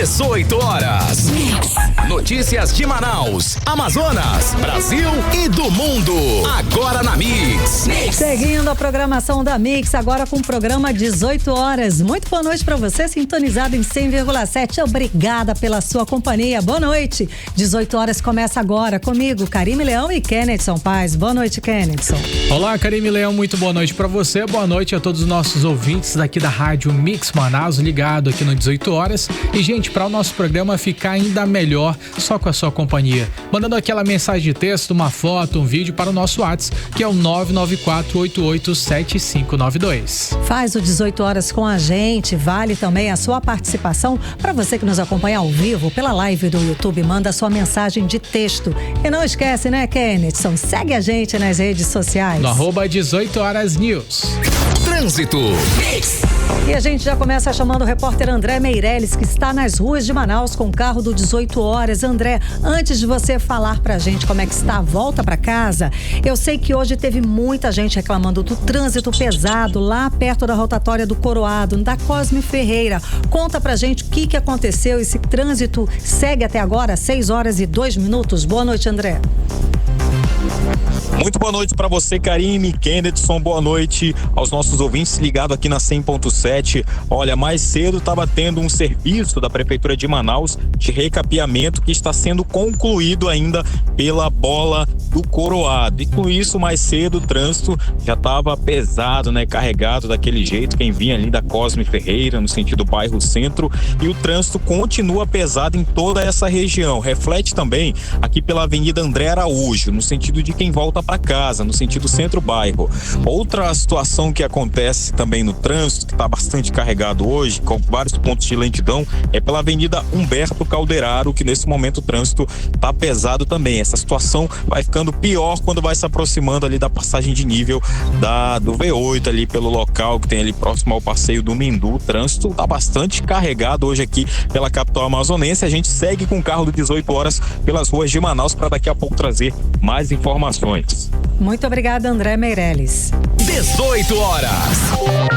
18 horas. Notícias de Manaus, Amazonas, Brasil e do mundo. Agora na Mix. Seguindo a programação da Mix, agora com o programa 18 horas. Muito boa noite para você, sintonizado em 100,7. Obrigada pela sua companhia. Boa noite. 18 horas começa agora comigo, Karime Leão e Kennedson Paz. Boa noite, Kennedson. Olá, Karime Leão. Muito boa noite para você. Boa noite a todos os nossos ouvintes daqui da Rádio Mix Manaus, ligado aqui no 18 horas. E, gente, para o nosso programa ficar ainda melhor só com a sua companhia, mandando aquela mensagem de texto, uma foto, um vídeo para o nosso WhatsApp, que é o 994887592. Faz o 18 horas com a gente, vale também a sua participação. Para você que nos acompanha ao vivo pela live do YouTube, manda sua mensagem de texto. E não esquece, né, Kennedson? Segue a gente nas redes sociais. No @18horasnews. Trânsito. E a gente já começa chamando o repórter André Meirelles, que está nas ruas de Manaus com o carro do 18 horas. André, antes de você falar pra gente como é que está a volta pra casa, eu sei que hoje teve muita gente reclamando do trânsito pesado lá perto da rotatória do Coroado, da Cosme Ferreira. Conta pra gente o que aconteceu. Esse trânsito segue até agora, 6 horas e 2 minutos. Boa noite, André. Muito boa noite para você, Karime, Kennedson, boa noite aos nossos ouvintes ligados aqui na 100.7. Olha, mais cedo estava tendo um serviço da Prefeitura de Manaus de recapeamento que está sendo concluído ainda pela Bola do Coroado. E com isso, mais cedo, o trânsito já estava pesado, né? Carregado daquele jeito, quem vinha ali da Cosme Ferreira, no sentido bairro Centro, e o trânsito continua pesado em toda essa região. Reflete também aqui pela Avenida André Araújo, no sentido de quem volta para casa, no sentido centro-bairro. Outra situação que acontece também no trânsito, que está bastante carregado hoje, com vários pontos de lentidão, é pela Avenida Humberto Calderaro, que nesse momento o trânsito está pesado também. Essa situação vai ficando pior quando vai se aproximando ali da passagem de nível do V8 ali pelo local que tem ali próximo ao passeio do Mindu. O trânsito está bastante carregado hoje aqui pela capital amazonense. A gente segue com o carro do 18 horas pelas ruas de Manaus para daqui a pouco trazer mais informações. Muito obrigada, André Meirelles. 18 horas.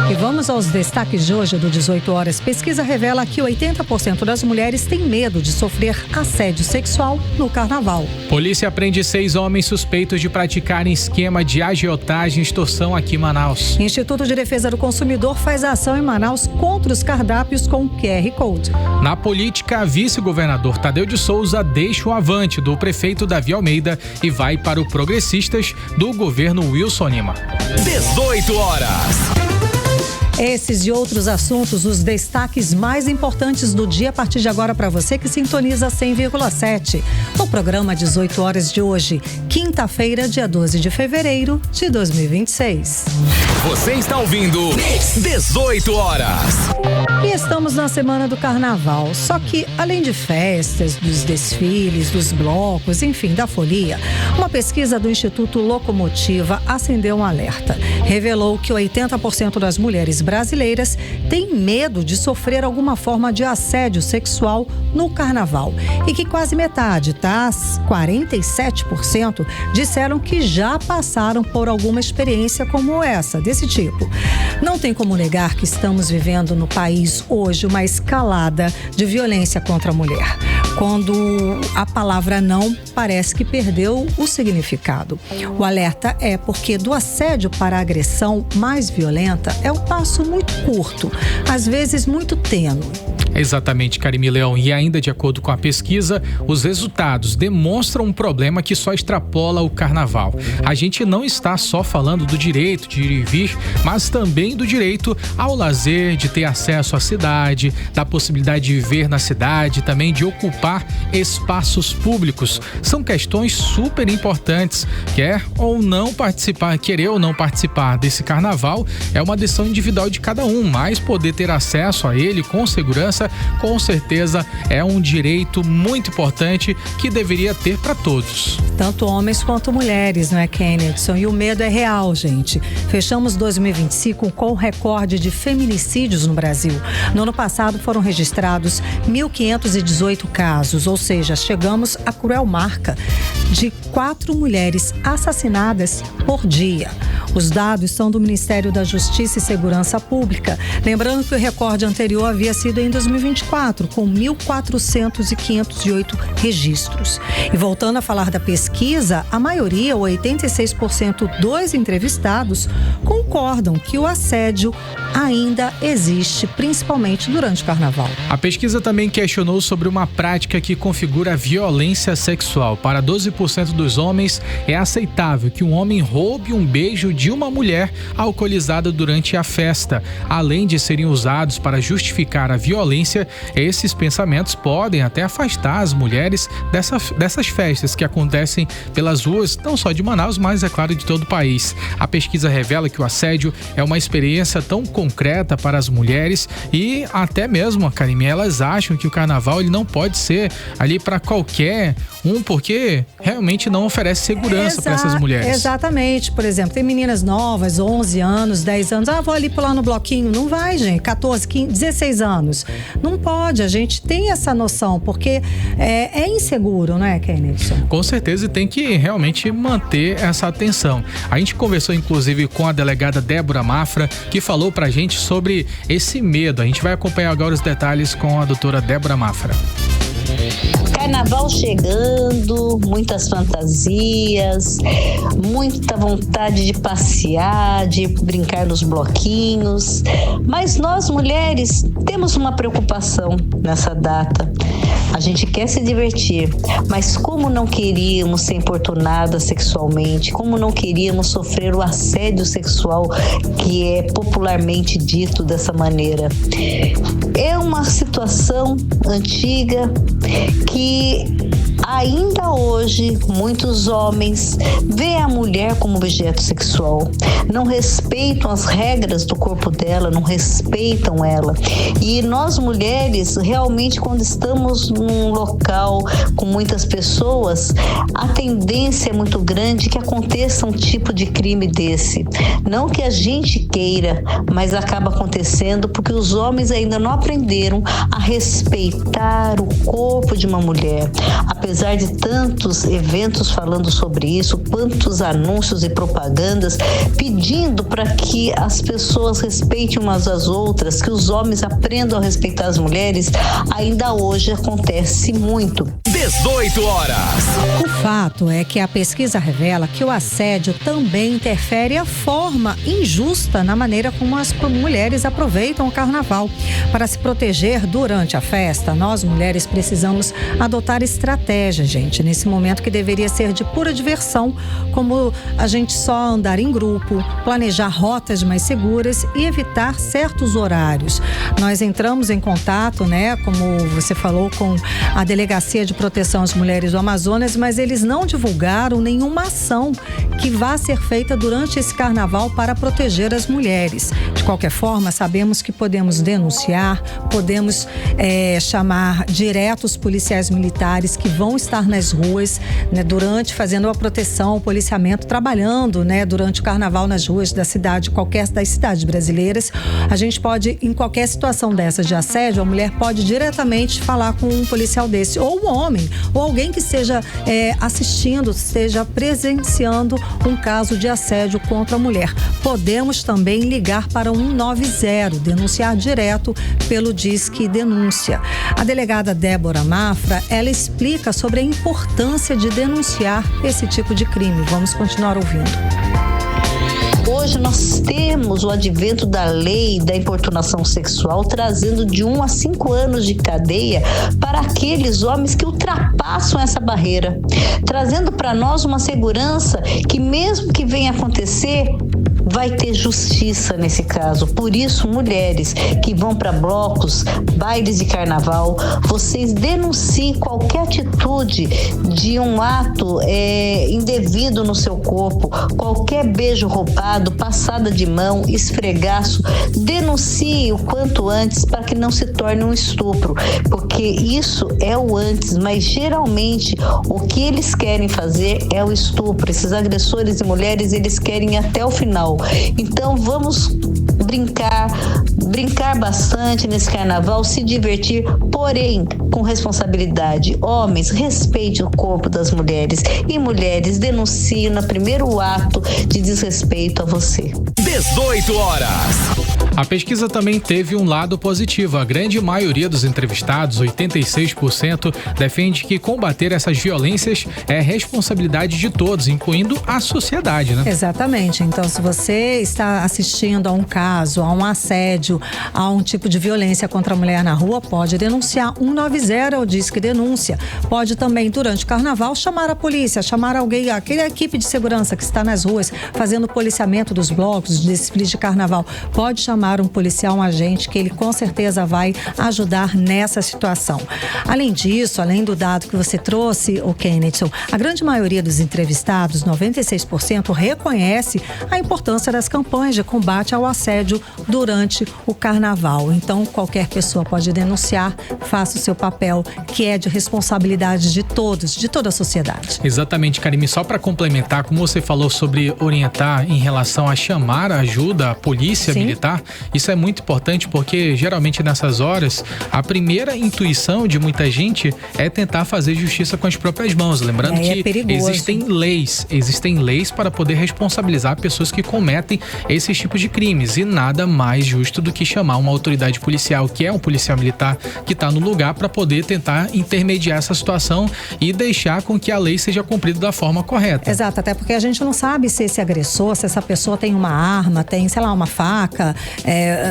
E vamos aos destaques de hoje do 18 horas. Pesquisa revela que 80% das mulheres têm medo de sofrer assédio sexual no carnaval. Polícia prende 6 homens suspeitos de praticarem esquema de agiotagem e extorsão aqui em Manaus. Instituto de Defesa do Consumidor faz ação em Manaus contra os cardápios com QR Code. Na política, vice-governador Tadeu de Souza deixa o avante do prefeito Davi Almeida e vai para o Progressistas do governo Wilson Lima. 18 horas. Esses e outros assuntos, os destaques mais importantes do dia a partir de agora para você que sintoniza 100,7. No programa 18 horas de hoje, quinta-feira, dia 12 de fevereiro de 2026. Você está ouvindo 18 horas. E estamos na semana do carnaval, só que além de festas, dos desfiles, dos blocos, enfim, da folia, uma pesquisa do Instituto Locomotiva acendeu um alerta. Revelou que 80% das mulheres brasileiras têm medo de sofrer alguma forma de assédio sexual no carnaval. E que quase metade, 47%, disseram que já passaram por alguma experiência como essa, desse tipo. Não tem como negar que estamos vivendo no país hoje uma escalada de violência contra a mulher, quando a palavra não parece que perdeu o significado. O alerta é porque do assédio para a agressão mais violenta é um passo muito curto, às vezes muito tênue. Exatamente, Karime Leão. E ainda de acordo com a pesquisa, os resultados demonstram um problema que só extrapola o carnaval. A gente não está só falando do direito de ir e vir, mas também do direito ao lazer, de ter acesso à cidade, da possibilidade de viver na cidade, também de ocupar espaços públicos. São questões super importantes. Querer ou não participar desse carnaval é uma decisão individual de cada um, mas poder ter acesso a ele com segurança, com certeza é um direito muito importante que deveria ter para todos. Tanto homens quanto mulheres, não é, Kennedson? E o medo é real, gente. Fechamos 2025 com recorde de feminicídios no Brasil. No ano passado foram registrados 1.518 casos, ou seja, chegamos à cruel marca de 4 mulheres assassinadas por dia. Os dados são do Ministério da Justiça e Segurança Pública. Lembrando que o recorde anterior havia sido em 2024, com 1.408 registros. E voltando a falar da pesquisa, a maioria, 86% dos entrevistados, concordam que o assédio ainda existe, principalmente durante o carnaval. A pesquisa também questionou sobre uma prática que configura a violência sexual. Para 12% dos homens, é aceitável que um homem roube um beijo de uma mulher alcoolizada durante a festa. Além de serem usados para justificar a violência, esses pensamentos podem até afastar as mulheres dessas festas que acontecem pelas ruas, não só de Manaus, mas, é claro, de todo o país. A pesquisa revela que o assédio é uma experiência tão concreta para as mulheres e até mesmo, Karime, elas acham que o carnaval ele não pode ser ali para qualquer um, porque realmente não oferece segurança para essas mulheres. Exatamente. Por exemplo, tem meninas novas, 11 anos, 10 anos, vou ali pular no bloquinho. Não vai, gente. 14, 15, 16 anos. Não pode. A gente tem essa noção, porque é inseguro, né, Kennedy? Com certeza, e tem que realmente manter essa atenção. A gente conversou, inclusive, com a delegada Débora Mafra, que falou pra gente sobre esse medo. A gente vai acompanhar agora os detalhes com a doutora Débora Mafra. Carnaval chegando, muitas fantasias, muita vontade de passear, de brincar nos bloquinhos. Mas nós, mulheres, temos uma preocupação nessa data. A gente quer se divertir, mas como não queríamos ser importunadas sexualmente, como não queríamos sofrer o assédio sexual que é popularmente dito dessa maneira. É uma situação antiga que ainda hoje muitos homens veem a mulher como objeto sexual, não respeitam as regras do corpo dela, não respeitam ela. E nós mulheres, realmente, quando estamos num local com muitas pessoas, a tendência é muito grande que aconteça um tipo de crime desse. Não que a gente queira, mas acaba acontecendo porque os homens ainda não aprenderam a respeitar o corpo de uma mulher. Apesar de tantos eventos falando sobre isso, quantos anúncios e propagandas pedindo para que as pessoas respeitem umas às outras, que os homens aprendam a respeitar as mulheres, ainda hoje acontece muito. 18 horas. O fato é que a pesquisa revela que o assédio também interfere a forma injusta na maneira como as mulheres aproveitam o carnaval. Para se proteger durante a festa, nós mulheres precisamos adotar estratégias, gente, nesse momento que deveria ser de pura diversão, como a gente só andar em grupo, planejar rotas mais seguras e evitar certos horários. Nós entramos em contato, como você falou, com a Delegacia de Proteção às Mulheres do Amazonas, mas eles não divulgaram nenhuma ação que vá ser feita durante esse carnaval para proteger as mulheres. De qualquer forma, sabemos que podemos denunciar, podemos chamar direto os policiais militares que vão estar nas ruas, durante, fazendo a proteção, o policiamento, trabalhando, durante o carnaval nas ruas da cidade, qualquer das cidades brasileiras. A gente pode, em qualquer situação dessa de assédio, a mulher pode diretamente falar com um policial desse, ou um homem, ou alguém que esteja assistindo, esteja presenciando um caso de assédio contra a mulher. Podemos também ligar para 190, denunciar direto pelo Disque Denúncia. A delegada Débora Mafra, ela explica sobre a importância de denunciar esse tipo de crime. Vamos continuar ouvindo. Hoje nós temos o advento da lei da importunação sexual trazendo de 1 a 5 anos de cadeia para aqueles homens que ultrapassam essa barreira, trazendo para nós uma segurança que, mesmo que venha acontecer, vai ter justiça nesse caso. Por isso, mulheres que vão para blocos, bailes de carnaval, vocês denunciem qualquer atitude de um ato indevido no seu corpo, qualquer beijo roubado, passada de mão, esfregaço, denuncie o quanto antes para que não se torne um estupro, porque isso é o antes, mas geralmente o que eles querem fazer é o estupro. Esses agressores de mulheres, eles querem ir até o final. carnaval. Então vamos brincar bastante nesse carnaval, se divertir, porém com responsabilidade. Homens, respeite o corpo das mulheres, e mulheres, denunciem no primeiro ato de desrespeito a você. 18 horas. A pesquisa também teve um lado positivo. A grande maioria dos entrevistados, 86%, defende que combater essas violências é responsabilidade de todos, incluindo a sociedade, né? Exatamente. Então, se você está assistindo a um caso, a um assédio, a um tipo de violência contra a mulher na rua, pode denunciar 190, é o Disque Denúncia. Pode também, durante o carnaval, chamar a polícia, chamar alguém, aquela equipe de segurança que está nas ruas fazendo policiamento dos blocos, de desfiles de carnaval. Pode chamar um policial, um agente, que ele com certeza vai ajudar nessa situação. Além disso, além do dado que você trouxe, o Kenneth, a grande maioria dos entrevistados, 96%, reconhece a importância das campanhas de combate ao assédio durante o carnaval. Então, qualquer pessoa pode denunciar, faça o seu papel, que é de responsabilidade de todos, de toda a sociedade. Exatamente, Karime. Só para complementar, como você falou sobre orientar em relação a chamar a ajuda, a polícia militar, isso é muito importante porque geralmente nessas horas a primeira intuição de muita gente é tentar fazer justiça com as próprias mãos. Lembrando que existem leis para poder responsabilizar pessoas que cometem esses tipos de crimes, e nada mais justo do que chamar uma autoridade policial, que é um policial militar, que está no lugar para poder tentar intermediar essa situação e deixar com que a lei seja cumprida da forma correta. Exato, até porque a gente não sabe se esse agressor, se essa pessoa tem uma arma, tem, sei lá, uma faca,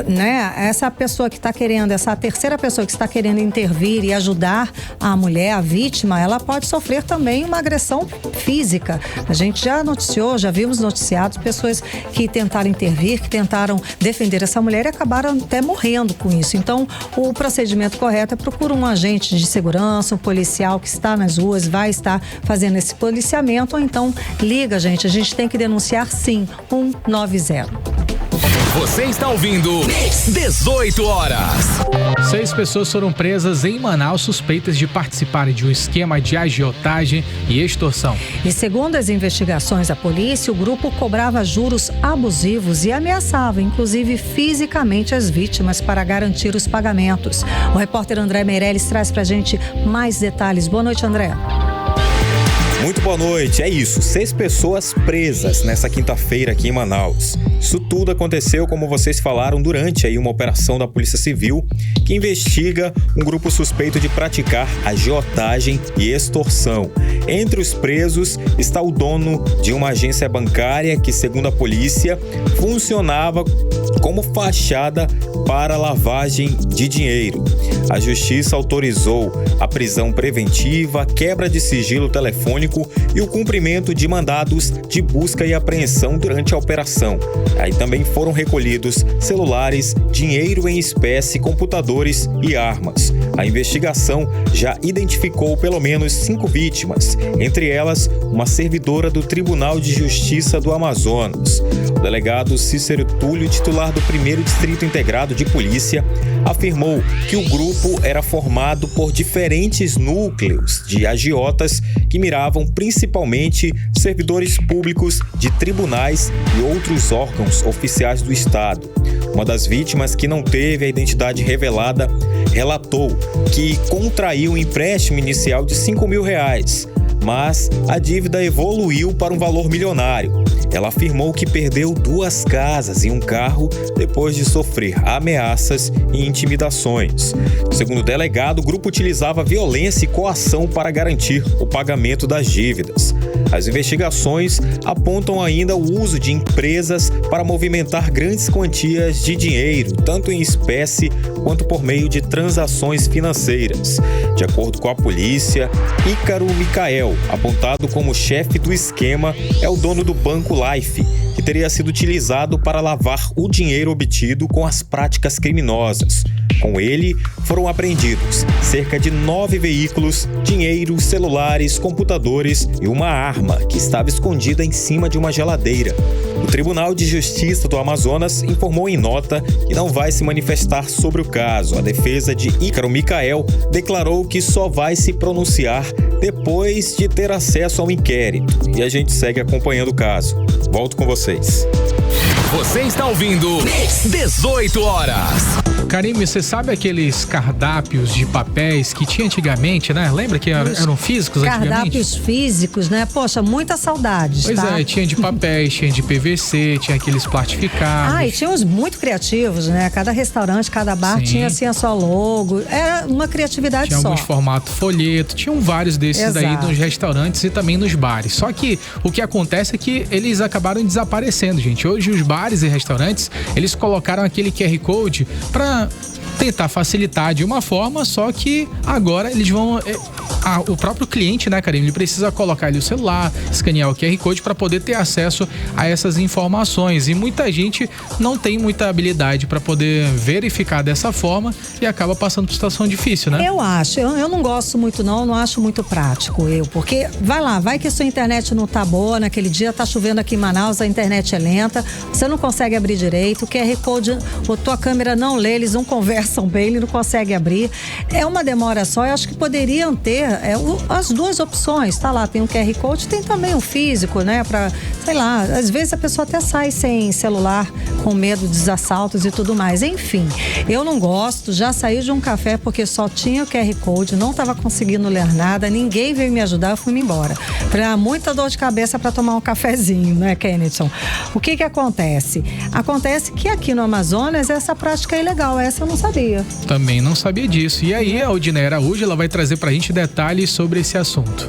né? Essa pessoa que está querendo, essa terceira pessoa que está querendo intervir e ajudar a mulher, a vítima, ela pode sofrer também uma agressão física. A gente já noticiou, já vimos noticiados pessoas que tentaram intervir, que tentaram defender essa mulher e acabaram até morrendo com isso. Então, o procedimento correto é procurar um agente de segurança, um policial que está nas ruas, vai estar fazendo esse policiamento, ou então liga, gente. A gente tem que denunciar, sim, 190. Você está ouvindo 18 horas. 6 pessoas foram presas em Manaus suspeitas de participarem de um esquema de agiotagem e extorsão. E segundo as investigações da polícia, o grupo cobrava juros abusivos e ameaçava, inclusive fisicamente, as vítimas para garantir os pagamentos. O repórter André Meirelles traz pra gente mais detalhes. Boa noite, André. Muito boa noite. É isso, 6 pessoas presas nessa quinta-feira aqui em Manaus. Isso tudo aconteceu, como vocês falaram, durante uma operação da Polícia Civil que investiga um grupo suspeito de praticar agiotagem e extorsão. Entre os presos está o dono de uma agência bancária que, segundo a polícia, funcionava como fachada para lavagem de dinheiro. A Justiça autorizou a prisão preventiva, a quebra de sigilo telefônico e o cumprimento de mandados de busca e apreensão durante a operação. Aí também foram recolhidos celulares, dinheiro em espécie, computadores e armas. A investigação já identificou pelo menos 5 vítimas, entre elas uma servidora do Tribunal de Justiça do Amazonas. O delegado Cícero Túlio, titular do 1º Distrito Integrado de Polícia, afirmou que o grupo era formado por diferentes núcleos de agiotas que miravam principalmente servidores públicos de tribunais e outros órgãos oficiais do Estado. Uma das vítimas, que não teve a identidade revelada, relatou que contraiu um empréstimo inicial de R$5.000, mas a dívida evoluiu para um valor milionário. Ela afirmou que perdeu 2 casas e um carro depois de sofrer ameaças e intimidações. Segundo o delegado, o grupo utilizava violência e coação para garantir o pagamento das dívidas. As investigações apontam ainda o uso de empresas para movimentar grandes quantias de dinheiro, tanto em espécie quanto por meio de transações financeiras. De acordo com a polícia, Ícaro Micael, apontado como chefe do esquema, é o dono do Banco Life, que teria sido utilizado para lavar o dinheiro obtido com as práticas criminosas. Com ele, foram apreendidos cerca de 9 veículos, dinheiro, celulares, computadores e uma arma que estava escondida em cima de uma geladeira. O Tribunal de Justiça do Amazonas informou em nota que não vai se manifestar sobre o caso. A defesa de Ícaro Micael declarou que só vai se pronunciar depois de ter acesso ao inquérito. E a gente segue acompanhando o caso. Volto com vocês. Você está ouvindo 18 horas. Karime, você sabe aqueles cardápios de papéis que tinha antigamente, né? Lembra que eram físicos antigamente? Cardápios físicos, né? Poxa, muitas saudades, Pois tá? é, tinha de papéis, tinha de PVC, tinha aqueles plastificados. E tinha uns muito criativos, né? Cada restaurante, cada bar Sim. tinha assim a sua logo. Era uma criatividade Tinha só. alguns formatos folheto, tinham vários desses daí Exato. nos restaurantes e também nos bares. Só que o que acontece é que eles acabaram desaparecendo, gente. Hoje os bares e restaurantes, eles colocaram aquele QR Code para tentar facilitar de uma forma, só que agora eles vão... o próprio cliente, né, Karime, ele precisa colocar ali o celular, escanear o QR Code para poder ter acesso a essas informações. E muita gente não tem muita habilidade para poder verificar dessa forma e acaba passando por situação difícil, né? Eu acho, eu não gosto muito não acho muito prático, porque vai que a sua internet não tá boa naquele dia, tá chovendo aqui em Manaus, a internet é lenta, você não consegue abrir direito, o QR Code, a tua câmera não lê, eles não conversam bem, ele não consegue abrir, é uma demora só. Eu acho que poderiam ter as duas opções, tá lá, tem um QR Code, tem também um físico, né, pra, sei lá, às vezes a pessoa até sai sem celular, com medo dos assaltos e tudo mais, enfim, eu não gosto, já saí de um café porque só tinha o QR Code, não tava conseguindo ler nada, ninguém veio me ajudar, eu fui me embora. Falei, muita dor de cabeça para tomar um cafezinho, né, Kennethson? O que acontece? Acontece que aqui no Amazonas essa prática é ilegal, essa eu não sabia. Também não sabia disso. E aí a Odinei Araújo, ela vai trazer pra gente detalhes sobre esse assunto.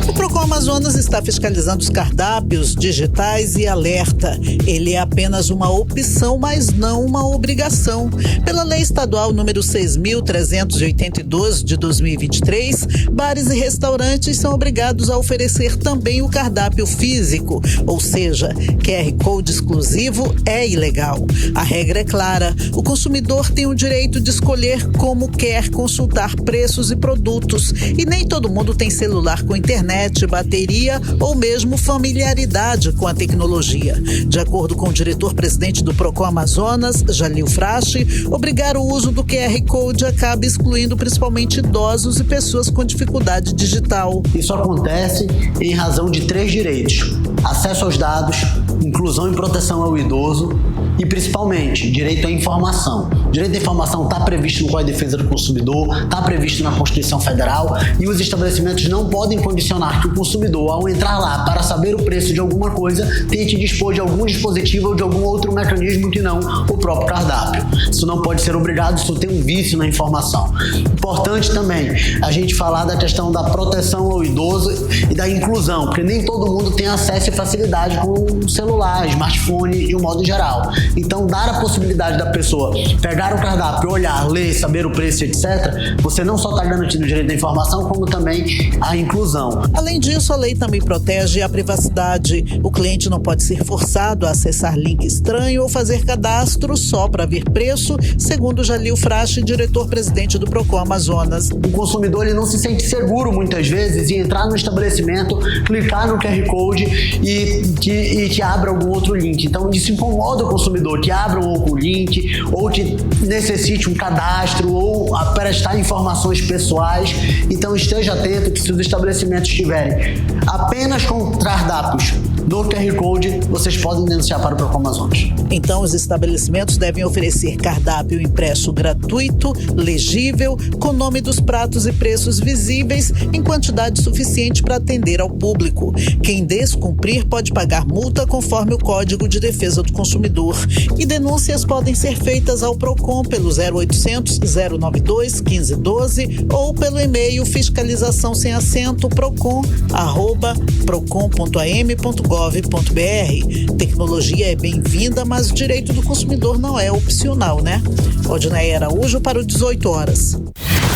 O Procon Amazonas está fiscalizando os cardápios digitais e alerta. Ele é apenas uma opção, mas não uma obrigação. Pela Lei Estadual número 6.382 de 2023, bares e restaurantes são obrigados a oferecer também o cardápio físico, ou seja, QR Code exclusivo é ilegal. A regra é clara: o consumidor tem o direito de escolher como quer consultar preços e produtos, e nem todo mundo tem celular com internet, bateria ou mesmo familiaridade com a tecnologia. De acordo com o diretor-presidente do Procon Amazonas, Jalil Frache, obrigar o uso do QR Code acaba excluindo principalmente idosos e pessoas com dificuldade digital. Isso acontece em razão de 3 direitos: acesso aos dados, inclusão e proteção ao idoso e, principalmente, direito à informação. O direito à informação está previsto no Código de Defesa do Consumidor, está previsto na Constituição Federal, e os estabelecimentos não podem condicionar que o consumidor, ao entrar lá para saber o preço de alguma coisa, tente dispor de algum dispositivo ou de algum outro mecanismo que não o próprio cardápio. Isso não pode ser obrigado, isso tem um vício na informação. Importante também a gente falar da questão da proteção ao idoso e da inclusão, porque nem todo mundo tem acesso e facilidade com o celular, smartphone de um modo geral. Então, dar a possibilidade da pessoa pegar o cardápio, olhar, ler, saber o preço, etc., você não só está garantindo o direito da informação, como também a inclusão. Além disso, a lei também protege a privacidade. O cliente não pode ser forçado a acessar link estranho ou fazer cadastro só para ver preço, segundo Jalil Frache, diretor-presidente do Procon Amazonas. O consumidor ele não se sente seguro, muitas vezes, em entrar no estabelecimento, clicar no QR Code e que abra algum outro link. Então, isso incomoda o consumidor, que abra um outro link ou que necessite um cadastro ou prestar informações pessoais. Então, esteja atento que se os estabelecimentos estiverem apenas com cardápios do QR Code, vocês podem denunciar para o Procon Amazonas. Então, os estabelecimentos devem oferecer cardápio impresso gratuito, legível, com nome dos pratos e preços visíveis, em quantidade suficiente para atender ao público. Quem descumprir pode pagar multa conforme o Código de Defesa do Consumidor. E denúncias podem ser feitas ao Procon pelo 0800 092 1512 ou pelo e-mail fiscalização sem acento procon@procon.am.gov.br. Tecnologia é bem-vinda, mas o direito do consumidor não é opcional, né? Odinei Araújo para o 18 horas.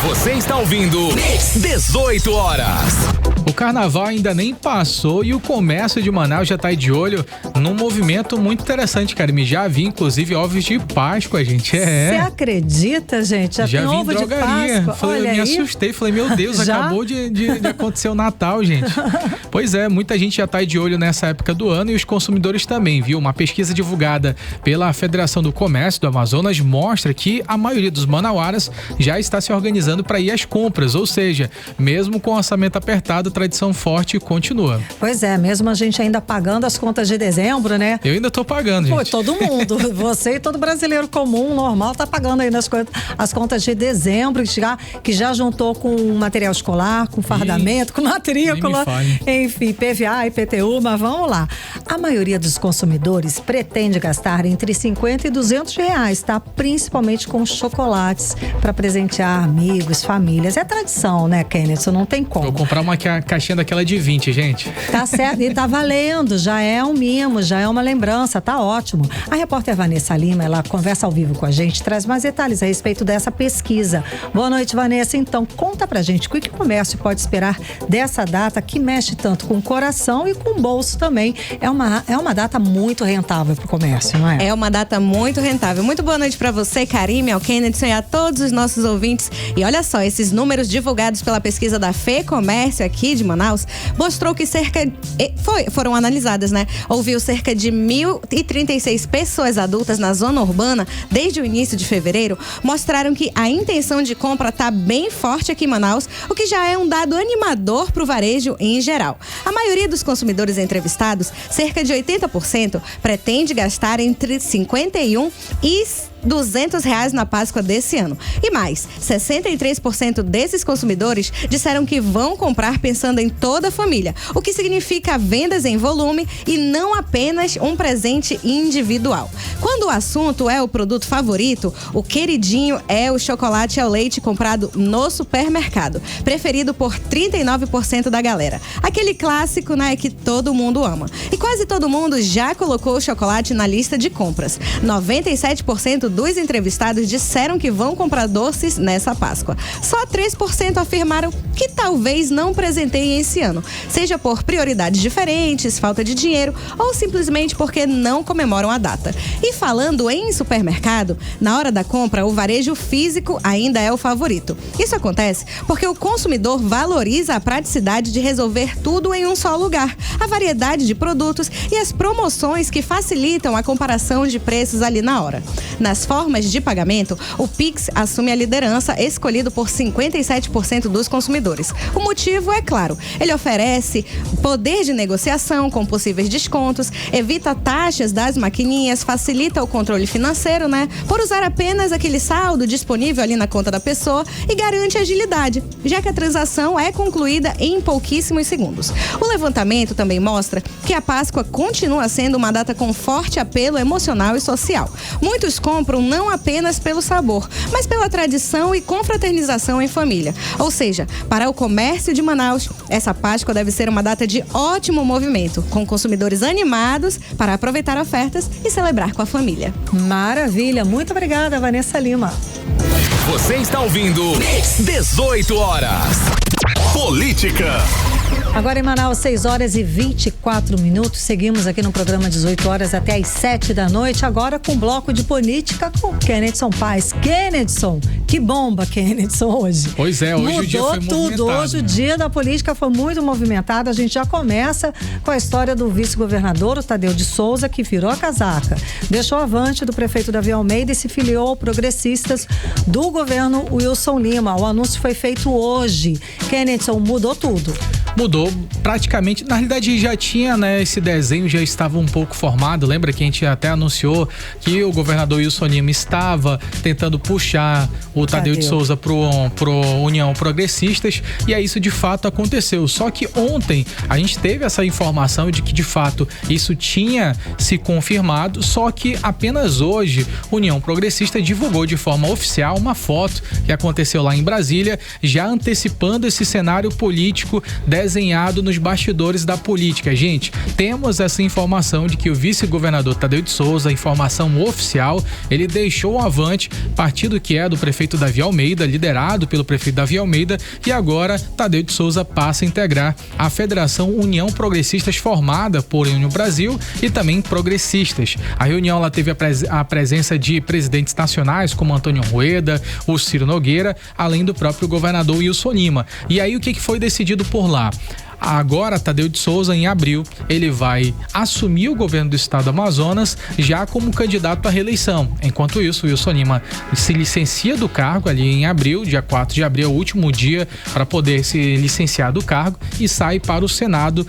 Você está ouvindo 18 horas. O carnaval ainda nem passou e o comércio de Manaus já tá de olho num movimento muito interessante, Karime. Já vi, inclusive, ovos de Páscoa, gente. Você acredita, gente? Já tem vi ovo em drogaria. de Páscoa. Falei, olha eu me aí. assustei. Falei, meu Deus, acabou de acontecer o Natal, gente. Pois é, muita gente já tá de olho nessa época do ano e os consumidores também, viu? Uma pesquisa divulgada pela Federação do Comércio do Amazonas mostra que a maioria dos manauaras já está se organizando para ir às compras, ou seja, mesmo com orçamento apertado, tradição forte continua. Pois é, mesmo a gente ainda pagando as contas de dezembro, né? Eu ainda tô pagando, gente. Pô, todo mundo, você e todo brasileiro comum, normal, tá pagando ainda as contas de dezembro, que já juntou com material escolar, com fardamento, com matrícula, enfim, PVA, IPTU, mas vamos lá. A maioria dos consumidores pretende gastar entre 50 e 200 reais, tá? Principalmente com chocolates para presentear amigos, famílias. É tradição, né, Kenneth? Não tem como. Vou comprar uma caixinha daquela de 20, gente. Tá certo, e tá valendo, já é um mimo, já é uma lembrança, tá ótimo. A repórter Vanessa Lima, ela conversa ao vivo com a gente, traz mais detalhes a respeito dessa pesquisa. Boa noite, Vanessa. Então, conta pra gente o que o comércio pode esperar dessa data que mexe tanto com o coração e com o bolso também. É uma data muito rentável pro comércio, não é? É uma data muito rentável. Muito boa noite pra você, Karime, ao Kenneth e a todos os nossos ouvintes. E olha só, esses números divulgados pela pesquisa da FEComércio aqui de Manaus mostrou que foram analisadas, né? Ouviu cerca de 1.036 pessoas adultas na zona urbana desde o início de fevereiro, mostraram que a intenção de compra está bem forte aqui em Manaus, o que já é um dado animador para o varejo em geral. A maioria dos consumidores entrevistados, cerca de 80%, pretende gastar entre 51 e 200 reais na Páscoa desse ano. E mais, 63% desses consumidores disseram que vão comprar pensando em toda a família, o que significa vendas em volume e não apenas um presente individual. Quando o assunto é o produto favorito, o queridinho é o chocolate ao leite comprado no supermercado, preferido por 39% da galera. Aquele clássico, né, que todo mundo ama. E quase todo mundo já colocou o chocolate na lista de compras. 97% dos entrevistados disseram que vão comprar doces nessa Páscoa. Só 3% afirmaram que talvez não presenteiem esse ano, seja por prioridades diferentes, falta de dinheiro ou simplesmente porque não comemoram a data. E falando em supermercado, na hora da compra, o varejo físico ainda é o favorito. Isso acontece porque o consumidor valoriza a praticidade de resolver tudo em um só lugar, a variedade de produtos e as promoções que facilitam a comparação de preços ali na hora. Nas formas de pagamento, o Pix assume a liderança, escolhido por 57% dos consumidores. O motivo é claro, ele oferece poder de negociação com possíveis descontos, evita taxas das maquininhas, facilita o controle financeiro, né? Por usar apenas aquele saldo disponível ali na conta da pessoa e garante agilidade, já que a transação é concluída em pouquíssimos segundos. O levantamento também mostra que a Páscoa continua sendo uma data com forte apelo emocional e social. Muitos compram não apenas pelo sabor, mas pela tradição e confraternização em família. Ou seja, para o comércio de Manaus, essa Páscoa deve ser uma data de ótimo movimento, com consumidores animados para aproveitar ofertas e celebrar com a família. Maravilha, muito obrigada, Vanessa Lima. Você está ouvindo 18 horas. Política. Agora em Manaus, 6 horas e 24 minutos. Seguimos aqui no programa 18 horas até às 7 da noite. Agora com o bloco de política com Kennethson Paes. Kennethson, que bomba, Kennethson, hoje. Pois é, hoje o dia foi movimentado. Mudou tudo. Hoje o dia da política foi muito movimentado. A gente já começa com a história do vice-governador, o Tadeu de Souza, que virou a casaca. Deixou avante do prefeito Davi Almeida e se filiou ao Progressistas do governo Wilson Lima. O anúncio foi feito hoje. Kennethson, mudou tudo. Mudou praticamente, na realidade já tinha, né, esse desenho já estava um pouco formado. Lembra que a gente até anunciou que o governador Wilson Lima estava tentando puxar o Tadeu de Souza pro União Progressistas, e aí isso de fato aconteceu. Só que ontem a gente teve essa informação de que de fato isso tinha se confirmado, só que apenas hoje União Progressista divulgou de forma oficial uma foto que aconteceu lá em Brasília, já antecipando esse cenário político desenhado nos bastidores da política. Gente, temos essa informação de que o vice-governador Tadeu de Souza, informação oficial, ele deixou o avante, partido que é do prefeito Davi Almeida, liderado pelo prefeito Davi Almeida, e agora Tadeu de Souza passa a integrar a Federação União Progressistas, formada por União Brasil e também Progressistas. A reunião ela teve a presença de presidentes nacionais como Antônio Rueda, o Ciro Nogueira, além do próprio governador Wilson Lima. E aí o que foi decidido por lá? Agora, Tadeu de Souza, em abril, ele vai assumir o governo do estado do Amazonas já como candidato à reeleição. Enquanto isso, Wilson Lima se licencia do cargo ali em abril, dia 4 de abril, é o último dia para poder se licenciar do cargo e sai para o Senado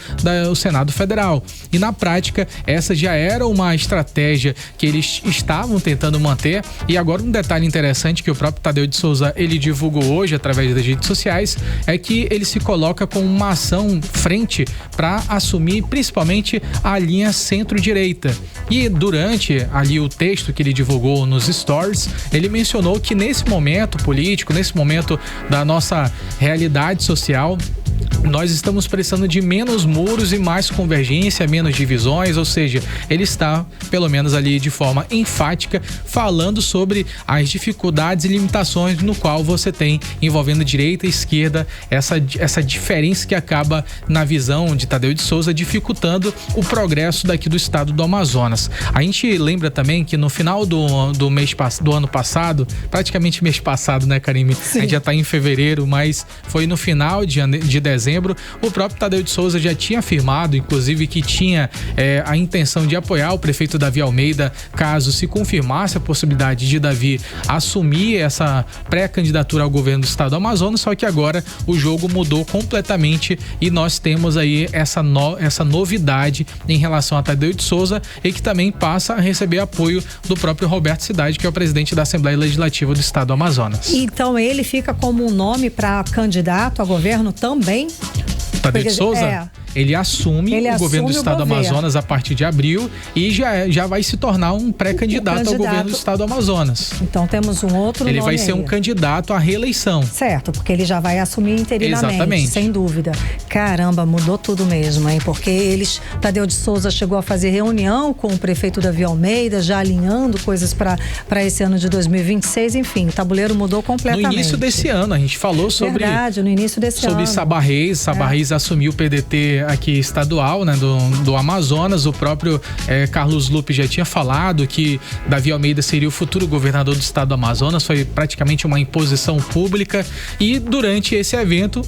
Federal. E na prática, essa já era uma estratégia que eles estavam tentando manter. E agora um detalhe interessante que o próprio Tadeu de Souza ele divulgou hoje através das redes sociais é que ele se coloca com uma ação frente para assumir principalmente a linha centro-direita. E durante ali o texto que ele divulgou nos stories, ele mencionou que nesse momento político, nesse momento da nossa realidade social, nós estamos precisando de menos muros e mais convergência, menos divisões, ou seja, ele está, pelo menos ali de forma enfática, falando sobre as dificuldades e limitações no qual você tem envolvendo direita e esquerda, essa diferença que acaba, na visão de Tadeu de Souza, dificultando o progresso daqui do estado do Amazonas. A gente lembra também que no final do ano passado, praticamente mês passado, né, Karime? Sim. A gente já está em fevereiro, mas foi no final de dezembro, o próprio Tadeu de Souza já tinha afirmado, inclusive, que tinha a intenção de apoiar o prefeito Davi Almeida caso se confirmasse a possibilidade de Davi assumir essa pré-candidatura ao governo do estado do Amazonas, só que agora o jogo mudou completamente e nós temos aí essa novidade em relação a Tadeu de Souza e que também passa a receber apoio do próprio Roberto Cidade, que é o presidente da Assembleia Legislativa do estado do Amazonas. Então ele fica como um nome para candidato a governo também? Tadeu de Souza? Ele assume o governo do estado do Amazonas a partir de abril e já vai se tornar um pré-candidato ao governo do estado do Amazonas. Então temos um outro nome. Ele vai ser um candidato à reeleição. Certo, porque ele já vai assumir interinamente. Exatamente. Sem dúvida. Caramba, mudou tudo mesmo, hein? Porque Tadeu de Souza chegou a fazer reunião com o prefeito Davi Almeida, já alinhando coisas para esse ano de 2026. Enfim, o tabuleiro mudou completamente. No início desse ano, a gente falou sobre... Verdade, no início desse ano. Sobre Sabá Reis assumiu o PDT aqui estadual, né, do Amazonas. O próprio Carlos Lupe já tinha falado que Davi Almeida seria o futuro governador do estado do Amazonas. Foi praticamente uma imposição pública e durante esse evento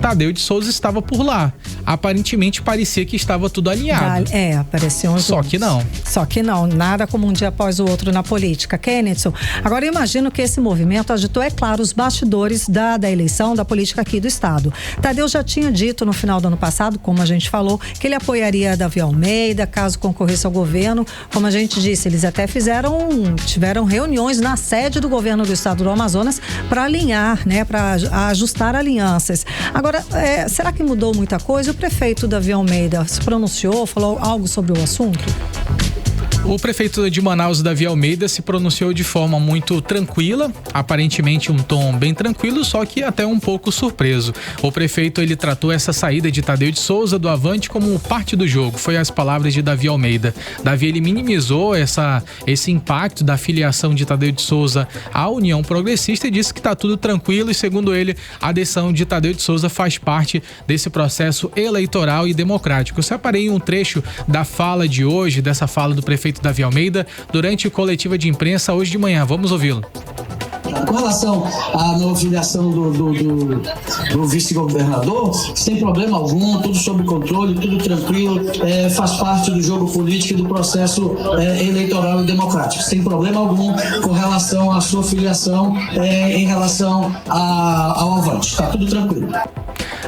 Tadeu de Souza estava por lá. Aparentemente parecia que estava tudo alinhado. Apareciam os Só que não. Só que não, nada como um dia após o outro na política. Kennethson, agora eu imagino que esse movimento agitou, é claro, os bastidores da eleição, da política aqui do estado. Tadeu já tinha dito no final do ano passado, como a gente falou, que ele apoiaria Davi Almeida caso concorresse ao governo. Como a gente disse, eles até tiveram reuniões na sede do governo do estado do Amazonas para alinhar, né, para ajustar alianças. Agora, será que mudou muita coisa? O prefeito Davi Almeida se pronunciou, falou algo sobre o assunto? O prefeito de Manaus, Davi Almeida, se pronunciou de forma muito tranquila, aparentemente um tom bem tranquilo, só que até um pouco surpreso. O prefeito, ele tratou essa saída de Tadeu de Souza do Avante como parte do jogo, foi as palavras de Davi Almeida. Davi, ele minimizou esse impacto da filiação de Tadeu de Souza à União Progressista e disse que está tudo tranquilo e, segundo ele, a adesão de Tadeu de Souza faz parte desse processo eleitoral e democrático. Eu separei um trecho da fala de hoje, dessa fala do prefeito Davi Almeida durante a coletiva de imprensa hoje de manhã. Vamos ouvi-lo. Com relação à nova filiação do vice-governador, sem problema algum, tudo sob controle, tudo tranquilo, faz parte do jogo político e do processo eleitoral e democrático, sem problema algum com relação à sua filiação em relação ao Avante. Está tudo tranquilo.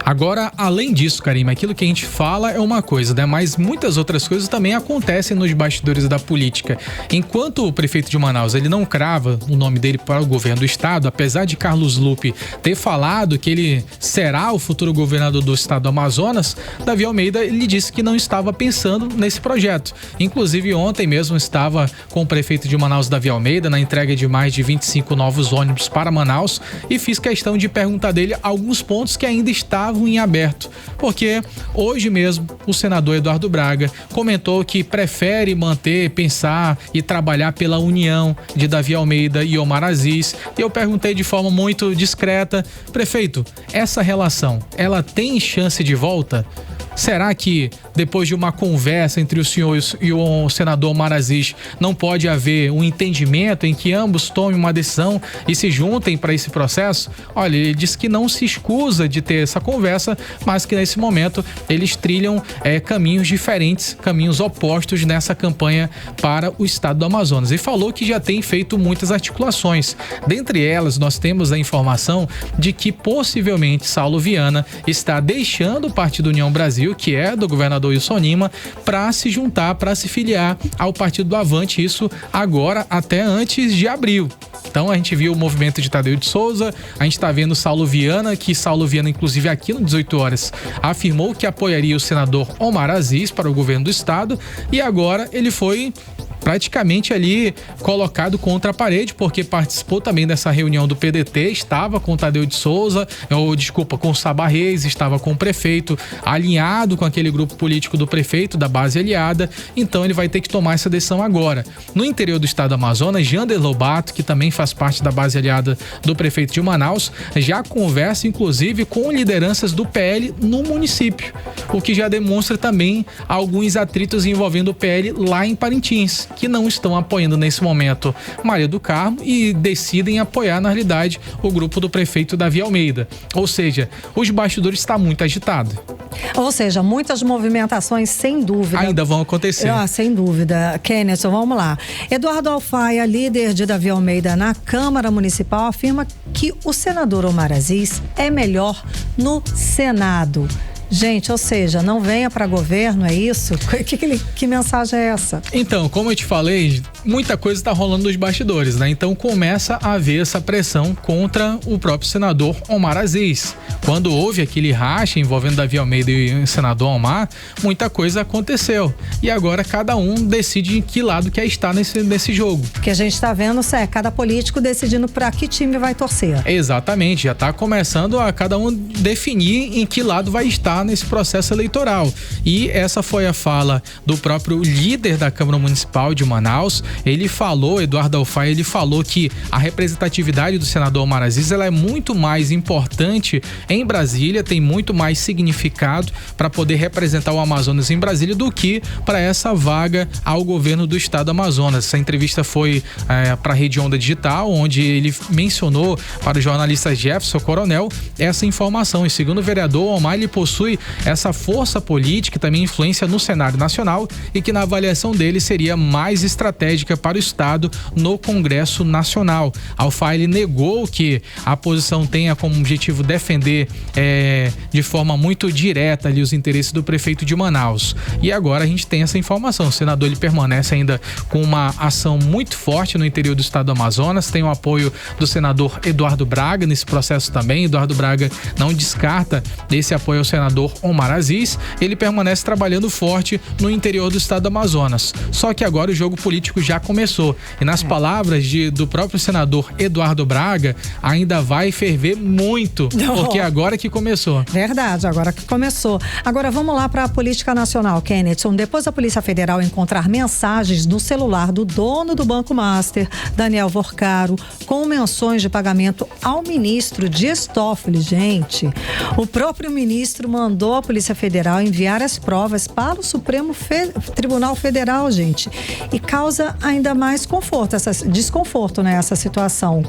Agora, além disso, Karime, aquilo que a gente fala é uma coisa, né? Mas muitas outras coisas também acontecem nos bastidores da política. Enquanto o prefeito de Manaus, ele não crava o nome dele para o governo do estado, apesar de Carlos Lupe ter falado que ele será o futuro governador do estado do Amazonas, Davi Almeida, ele disse que não estava pensando nesse projeto. Inclusive, ontem mesmo estava com o prefeito de Manaus, Davi Almeida, na entrega de mais de 25 novos ônibus para Manaus e fiz questão de perguntar dele alguns pontos que ainda estavam em aberto, porque hoje mesmo o senador Eduardo Braga comentou que prefere pensar e trabalhar pela união de Davi Almeida e Omar Aziz, e eu perguntei de forma muito discreta: prefeito, essa relação, ela tem chance de volta? Será que depois de uma conversa entre o senhor e o senador Omar Aziz não pode haver um entendimento em que ambos tomem uma decisão e se juntem para esse processo? Olha, ele disse que não se escusa de ter essa conversa, mas que nesse momento eles trilham caminhos diferentes, caminhos opostos nessa campanha para o estado do Amazonas. E falou que já tem feito muitas articulações. Dentre elas, nós temos a informação de que possivelmente Saulo Viana está deixando o Partido União Brasil, que é do governador Wilson Lima, para se juntar, para se filiar ao Partido do Avante, isso agora até antes de abril. Então a gente viu o movimento de Tadeu de Souza, a gente está vendo Saulo Viana, que Saulo Viana, inclusive aqui no 18 horas, afirmou que apoiaria o senador Omar Aziz para o governo do estado, e agora ele foi praticamente ali colocado contra a parede, porque participou também dessa reunião do PDT, estava com Tadeu de Souza, com o Sabá Reis, estava com o prefeito, alinhado com aquele grupo político do prefeito, da base aliada, então ele vai ter que tomar essa decisão agora. No interior do estado do Amazonas, Jander Lobato, que também faz parte da base aliada do prefeito de Manaus, já conversa inclusive com lideranças do PL no município, o que já demonstra também alguns atritos envolvendo o PL lá em Parintins, que não estão apoiando nesse momento Maria do Carmo e decidem apoiar, na realidade, o grupo do prefeito Davi Almeida. Ou seja, os bastidores estão muito agitados. Ou seja, muitas movimentações, sem dúvida. Ainda vão acontecer. Sem dúvida. Kenneth, vamos lá. Eduardo Alfaia, líder de Davi Almeida na Câmara Municipal, afirma que o senador Omar Aziz é melhor no Senado. Gente, ou seja, não venha para governo, é isso? Que mensagem é essa? Então, como eu te falei, muita coisa está rolando nos bastidores, né? Então começa a haver essa pressão contra o próprio senador Omar Aziz. Quando houve aquele racha envolvendo Davi Almeida e o senador Omar, muita coisa aconteceu. E agora cada um decide em que lado quer estar nesse jogo. O que a gente está vendo é cada político decidindo para que time vai torcer. Exatamente, já está começando a cada um definir em que lado vai estar nesse processo eleitoral. E essa foi a fala do próprio líder da Câmara Municipal de Manaus. Ele falou, Eduardo Alfaia, ele falou que a representatividade do senador Omar Aziz, ela é muito mais importante em Brasília, tem muito mais significado para poder representar o Amazonas em Brasília do que para essa vaga ao governo do estado do Amazonas. Essa entrevista foi para a Rede Onda Digital, onde ele mencionou para o jornalista Jefferson Coronel essa informação. E segundo o vereador, Omar, ele possui essa força política e também influência no cenário nacional e que na avaliação dele seria mais estratégica para o estado no Congresso Nacional. Alfaia, ele negou que a posição tenha como objetivo defender de forma muito direta ali os interesses do prefeito de Manaus. E agora a gente tem essa informação. O senador, ele permanece ainda com uma ação muito forte no interior do estado do Amazonas, tem o apoio do senador Eduardo Braga nesse processo também. Eduardo Braga não descarta esse apoio ao senador Omar Aziz, ele permanece trabalhando forte no interior do estado do Amazonas. Só que agora o jogo político já começou. E nas palavras do próprio senador Eduardo Braga, ainda vai ferver muito, porque agora que começou. Verdade, agora que começou. Agora vamos lá para a política nacional, Kennethson. Depois da Polícia Federal encontrar mensagens no celular do dono do Banco Master, Daniel Vorcaro, com menções de pagamento ao ministro Dias Toffoli, gente, o próprio ministro mandou a Polícia Federal enviar as provas para o Supremo Tribunal Federal, gente, e causa ainda mais desconforto, né, essa situação.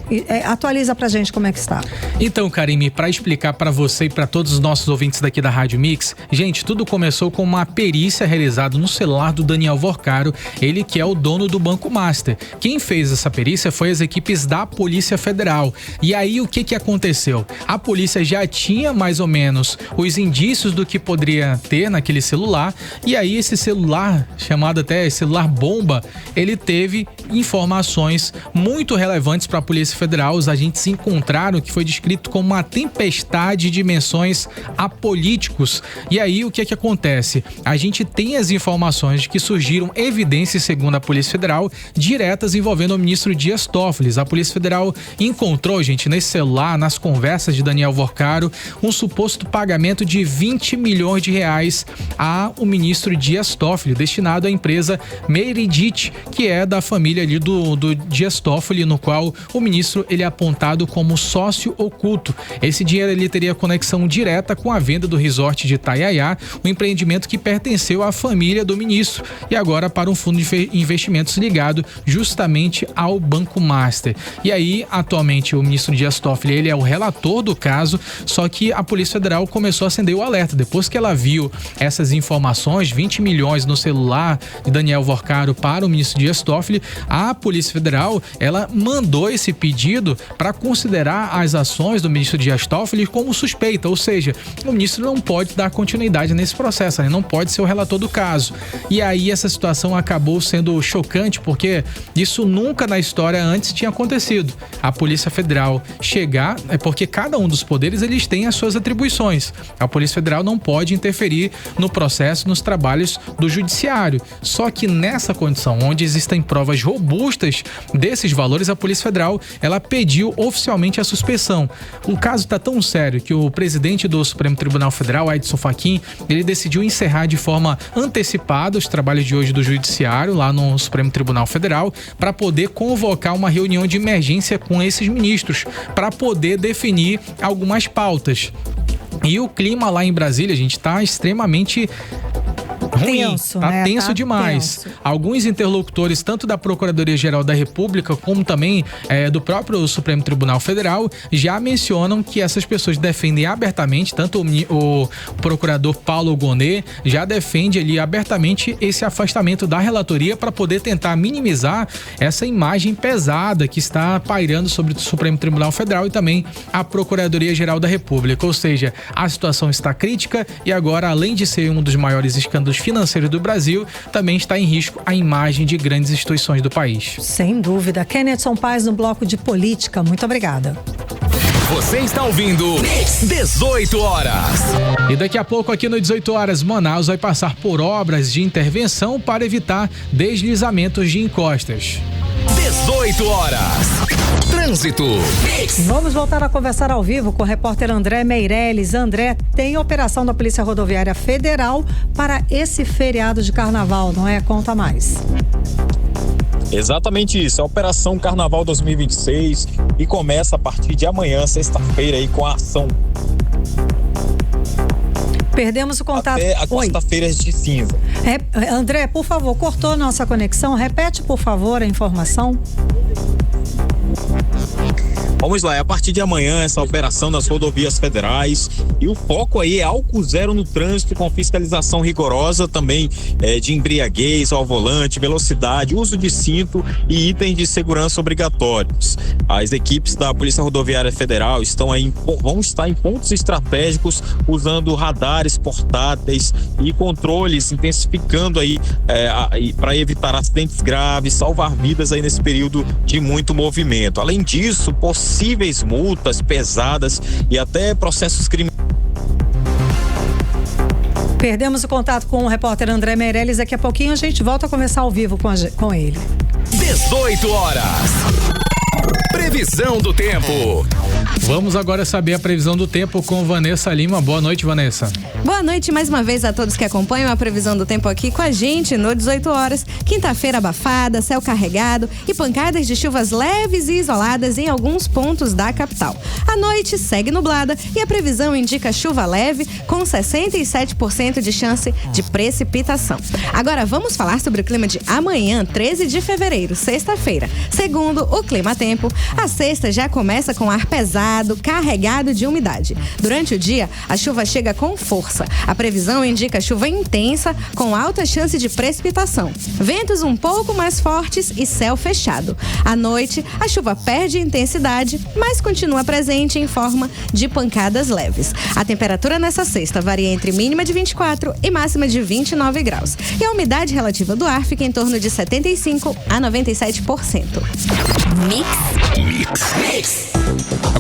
Atualiza pra gente como é que está. Então, Karime, para explicar para você e para todos os nossos ouvintes daqui da Rádio Mix, gente, tudo começou com uma perícia realizada no celular do Daniel Vorcaro, ele que é o dono do Banco Master. Quem fez essa perícia foi as equipes da Polícia Federal. E aí o que aconteceu? A polícia já tinha mais ou menos os indícios do que poderia ter naquele celular, e aí esse celular, chamado até celular bomba, ele teve informações muito relevantes para a Polícia Federal. Os agentes encontraram que foi descrito como uma tempestade de menções a políticos. E aí o que acontece? A gente tem as informações de que surgiram evidências, segundo a Polícia Federal, diretas envolvendo o ministro Dias Toffoli. A Polícia Federal encontrou, gente, nesse celular, nas conversas de Daniel Vorcaro, um suposto pagamento de 20 milhões de reais ao ministro Dias Toffoli, destinado à empresa Meredith, que é da família ali do Dias Toffoli, no qual o ministro ele é apontado como sócio oculto. Esse dinheiro ele teria conexão direta com a venda do resort de Itaiaiá, um empreendimento que pertenceu à família do ministro e agora para um fundo de investimentos ligado justamente ao Banco Master. E aí, atualmente, o ministro Dias Toffoli, ele é o relator do caso, só que a Polícia Federal começou a acender o alerta. Depois que ela viu essas informações, 20 milhões no celular de Daniel Vorcaro para o ministro Dias Toffoli, a Polícia Federal, ela mandou esse pedido para considerar as ações do ministro Dias Toffoli como suspeita, ou seja, o ministro não pode dar continuidade nesse processo, ele não pode ser o relator do caso. E aí essa situação acabou sendo chocante, porque isso nunca na história antes tinha acontecido. A Polícia Federal chegar, porque cada um dos poderes eles têm as suas atribuições. A Polícia Federal não pode interferir no processo, nos trabalhos do judiciário. Só que nessa condição, onde existem provas robustas desses valores, a Polícia Federal, ela pediu oficialmente a suspeição. O caso está tão sério que o presidente do Supremo Tribunal Federal, Edson Fachin, ele decidiu encerrar de forma antecipada os trabalhos de hoje do judiciário lá no Supremo Tribunal Federal para poder convocar uma reunião de emergência com esses ministros para poder definir algumas pautas. E o clima lá em Brasília, gente, tá extremamente ruim, tenso, tá né? tenso demais. Tenso. Alguns interlocutores, tanto da Procuradoria-Geral da República, como também do próprio Supremo Tribunal Federal, já mencionam que essas pessoas defendem abertamente, tanto o procurador Paulo Gonet já defende ali abertamente esse afastamento da relatoria para poder tentar minimizar essa imagem pesada que está pairando sobre o Supremo Tribunal Federal e também a Procuradoria-Geral da República. Ou seja, a situação está crítica e agora, além de ser um dos maiores escândalos financeiros do Brasil, também está em risco a imagem de grandes instituições do país. Sem dúvida. Kennethson Paz no bloco de política. Muito obrigada. Você está ouvindo 18 horas. E daqui a pouco aqui no 18 horas, Manaus vai passar por obras de intervenção para evitar deslizamentos de encostas. 18 horas. Trânsito. Vamos voltar a conversar ao vivo com o repórter André Meirelles. André, tem operação da Polícia Rodoviária Federal para esse feriado de carnaval, não é? Conta mais. Exatamente isso, é a Operação Carnaval 2026 e começa a partir de amanhã, sexta-feira, aí com a ação. Perdemos o contato. Até a quarta-feira de cinza. André, por favor, cortou nossa conexão. Repete, por favor, a informação. Vamos lá, é a partir de amanhã essa operação nas rodovias federais e o foco aí é álcool zero no trânsito com fiscalização rigorosa também de embriaguez ao volante, velocidade, uso de cinto e itens de segurança obrigatórios. As equipes da Polícia Rodoviária Federal vão estar em pontos estratégicos usando radares portáteis e controles, intensificando aí para evitar acidentes graves, salvar vidas aí nesse período de muito movimento. Além disso, possíveis multas pesadas e até processos criminais. Perdemos o contato com o repórter André Meirelles. Daqui a pouquinho a gente volta a conversar ao vivo com ele. 18 horas. Previsão do tempo. Vamos agora saber a previsão do tempo com Vanessa Lima. Boa noite, Vanessa. Boa noite mais uma vez a todos que acompanham a previsão do tempo aqui com a gente no 18 horas. Quinta-feira abafada, céu carregado e pancadas de chuvas leves e isoladas em alguns pontos da capital. A noite segue nublada e a previsão indica chuva leve com 67% de chance de precipitação. Agora vamos falar sobre o clima de amanhã, 13 de fevereiro, sexta-feira. Segundo o Clima Tempo, a sexta já começa com ar pesado, carregado de umidade. Durante o dia, a chuva chega com força. A previsão indica chuva intensa com alta chance de precipitação. Ventos um pouco mais fortes e céu fechado. À noite, a chuva perde intensidade, mas continua presente em forma de pancadas leves. A temperatura nessa sexta varia entre mínima de 24 e máxima de 29 graus. E a umidade relativa do ar fica em torno de 75 a 97%. Mix.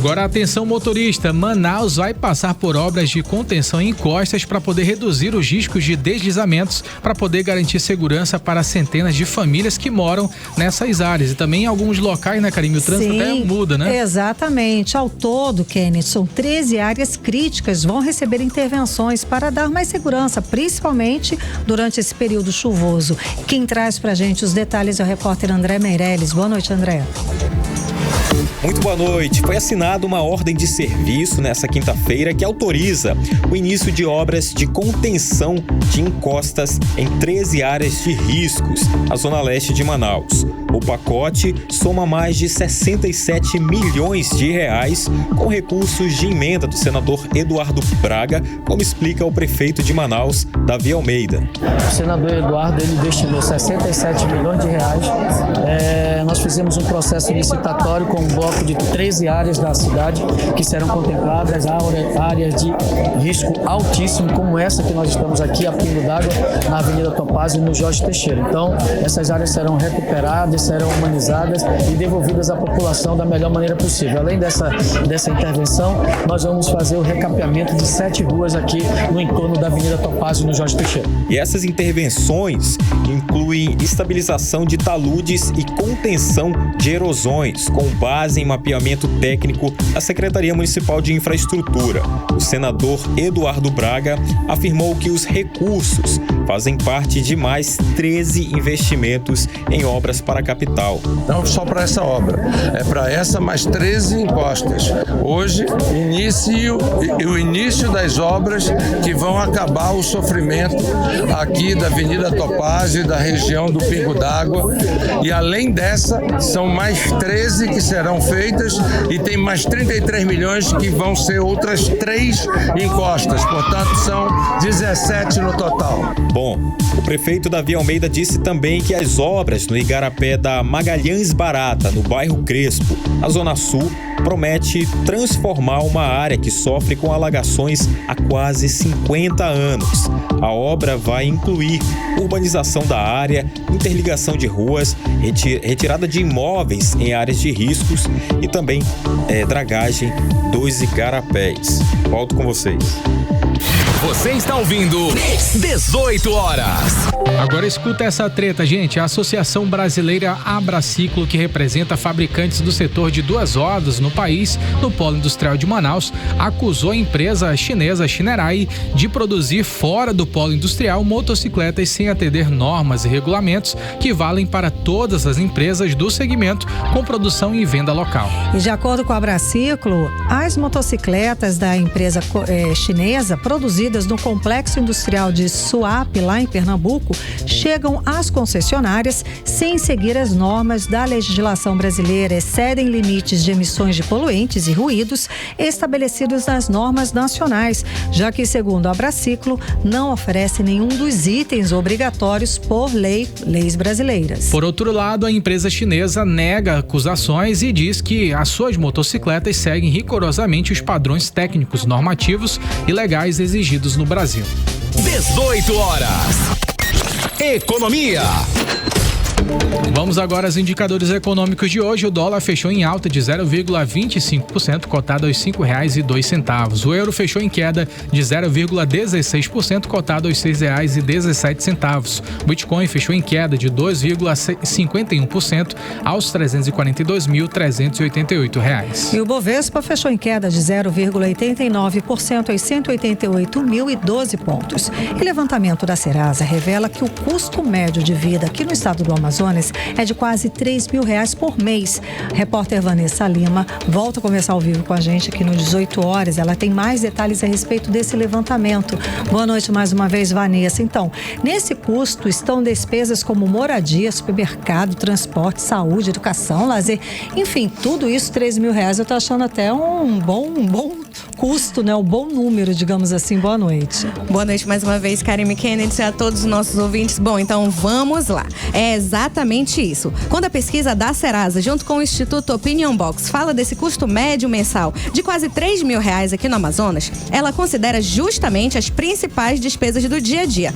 Agora atenção motorista, Manaus vai passar por obras de contenção em encostas para poder reduzir os riscos de deslizamentos, para poder garantir segurança para centenas de famílias que moram nessas áreas. E também em alguns locais, né, Karime? O trânsito até muda, né? Exatamente. Ao todo, Kenneth, são 13 áreas críticas vão receber intervenções para dar mais segurança, principalmente durante esse período chuvoso. Quem traz pra gente os detalhes é o repórter André Meirelles. Boa noite, André. Muito boa noite. Foi assinada uma ordem de serviço nessa quinta-feira que autoriza o início de obras de contenção de encostas em 13 áreas de riscos na zona leste de Manaus. O pacote soma mais de 67 milhões de reais com recursos de emenda do senador Eduardo Braga, como explica o prefeito de Manaus, Davi Almeida. O senador Eduardo, ele destinou 67 milhões de reais. Nós fizemos um processo licitatório com um bloco de 13 áreas da cidade que serão contempladas, áreas de risco altíssimo, como essa que nós estamos aqui, a Pingo d'Água, na Avenida Topázio, no Jorge Teixeira. Então, essas áreas serão recuperadas, serão humanizadas e devolvidas à população da melhor maneira possível. Além dessa intervenção, nós vamos fazer o recapeamento de 7 ruas aqui no entorno da Avenida Topázio, no Jorge Teixeira. E essas intervenções incluem estabilização de taludes e contenção de erosões, com base em mapeamento técnico da Secretaria Municipal de Infraestrutura. O senador Eduardo Braga afirmou que os recursos fazem parte de mais 13 investimentos em obras para a capital. Não só para essa obra, é para essa mais 13 encostas. Hoje, o início das obras que vão acabar o sofrimento aqui da Avenida Topázio e da região do Pingo d'Água. E além dessa, são mais 13 que serão feitas e tem mais 33 milhões que vão ser outras 3 encostas. Portanto, são 17 no total. Bom, o prefeito Davi Almeida disse também que as obras no igarapé da Magalhães Barata, no bairro Crespo, na Zona Sul, promete transformar uma área que sofre com alagações há quase 50 anos. A obra vai incluir urbanização da área, interligação de ruas, retirada de imóveis em áreas de riscos e também dragagem dos igarapés. Volto com vocês. Você está ouvindo 18 horas. Agora escuta essa treta, gente. A Associação Brasileira Abraciclo, que representa fabricantes do setor de 2 rodas no país, no Polo Industrial de Manaus, acusou a empresa chinesa Shinerai de produzir fora do Polo Industrial motocicletas sem atender normas e regulamentos que valem para todas as empresas do segmento com produção e venda local. E de acordo com a Abraciclo, as motocicletas da empresa chinesa produzidas no Complexo Industrial de Suape, lá em Pernambuco, chegam às concessionárias sem seguir as normas da legislação brasileira, excedem limites de emissões de poluentes e ruídos estabelecidos nas normas nacionais, já que, segundo a Abraciclo, não oferece nenhum dos itens obrigatórios por leis brasileiras. Por outro lado, a empresa chinesa nega acusações e diz que as suas motocicletas seguem rigorosamente os padrões técnicos, normativos e legais exigidos no Brasil. 18 horas. Economia. Vamos agora aos indicadores econômicos de hoje. O dólar fechou em alta de 0,25%, cotado aos R$ 5,02. O euro fechou em queda de 0,16%, cotado aos R$ 6,17. O Bitcoin fechou em queda de 2,51% aos R$ 342.388. E o Bovespa fechou em queda de 0,89% aos 188.012 pontos. E levantamento da Serasa revela que o custo médio de vida aqui no estado do Amazonas é de quase R$3.000 por mês. Repórter Vanessa Lima volta a conversar ao vivo com a gente aqui no 18 horas. Ela tem mais detalhes a respeito desse levantamento. Boa noite mais uma vez, Vanessa. Então, nesse custo estão despesas como moradia, supermercado, transporte, saúde, educação, lazer, enfim, tudo isso, R$3.000. Eu tô achando até um bom custo, né? Um bom número, digamos assim. Boa noite. Boa noite mais uma vez, Karime Kennedy, e a todos os nossos ouvintes. Bom, então vamos lá. É exatamente isso. Quando a pesquisa da Serasa, junto com o Instituto Opinion Box, fala desse custo médio mensal de quase R$3.000 aqui no Amazonas, ela considera justamente as principais despesas do dia a dia.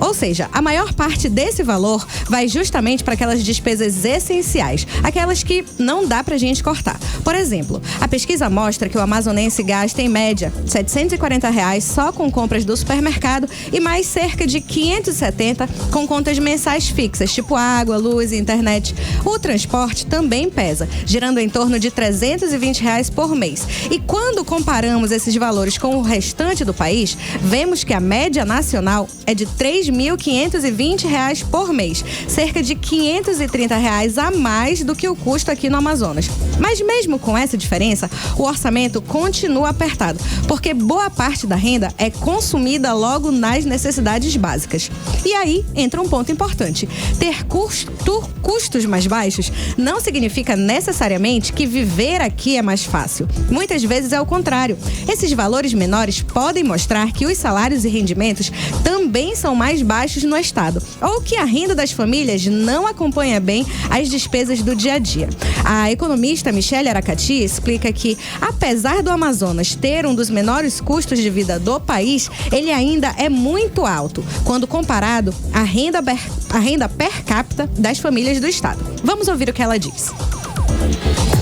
Ou seja, a maior parte desse valor vai justamente para aquelas despesas essenciais, aquelas que não dá pra gente cortar. Por exemplo, a pesquisa mostra que o amazonense gasta em média R$ 740 só com compras do supermercado e mais cerca de 570 com contas mensais fixas, tipo água, luz e internet. O transporte também pesa, girando em torno de R$ 320 por mês. E quando comparamos esses valores com o restante do país, vemos que a média nacional é de R$ 3.520 por mês, cerca de R$ 530 a mais do que o custo aqui no Amazonas. Mas mesmo com essa diferença, o orçamento continua apertado, porque boa parte da renda é consumida logo nas necessidades básicas. E aí entra um ponto importante: ter custos mais baixos não significa necessariamente que viver aqui é mais fácil. Muitas vezes é o contrário. Esses valores menores podem mostrar que os salários e rendimentos também são mais baixos no estado, ou que a renda das famílias não acompanha bem as despesas do dia a dia. A economista Michele Aracati explica que, apesar do Amazonas ter um dos menores custos de vida do país, ele ainda é muito alto quando comparado à renda per capita das famílias do estado. Vamos ouvir o que ela diz.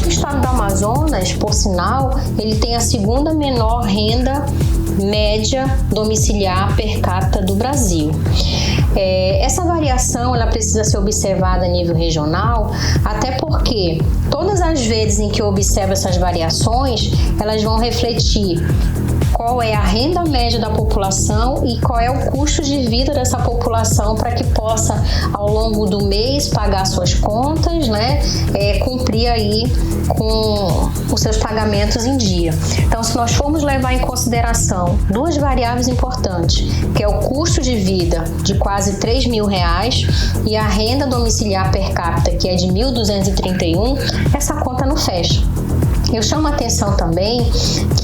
O estado do Amazonas, por sinal, ele tem a segunda menor renda média domiciliar per capita do Brasil. Essa variação ela precisa ser observada a nível regional, até porque todas as vezes em que eu observo essas variações, elas vão refletir qual é a renda média da população e qual é o custo de vida dessa população para que possa, ao longo do mês, pagar suas contas, né? Cumprir aí com os seus pagamentos em dia. Então, se nós formos levar em consideração duas variáveis importantes, que é o custo de vida de quase R$3.000 e a renda domiciliar per capita, que é de 1.231, essa conta não fecha. Eu chamo a atenção também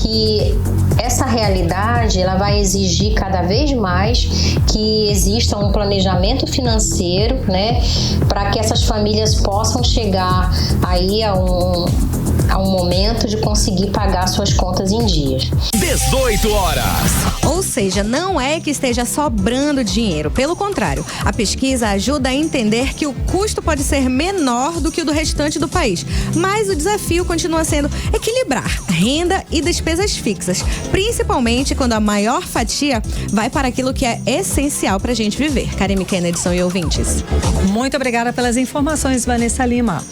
que essa realidade ela vai exigir cada vez mais que exista um planejamento financeiro, né, para que essas famílias possam chegar aí a um momento de conseguir pagar suas contas em dias. 18 horas. Ou seja, não é que esteja sobrando dinheiro. Pelo contrário, a pesquisa ajuda a entender que o custo pode ser menor do que o do restante do país. Mas o desafio continua sendo equilibrar renda e despesas fixas, principalmente quando a maior fatia vai para aquilo que é essencial para a gente viver. Karime Kennedy e ouvintes. Muito obrigada pelas informações, Vanessa Lima.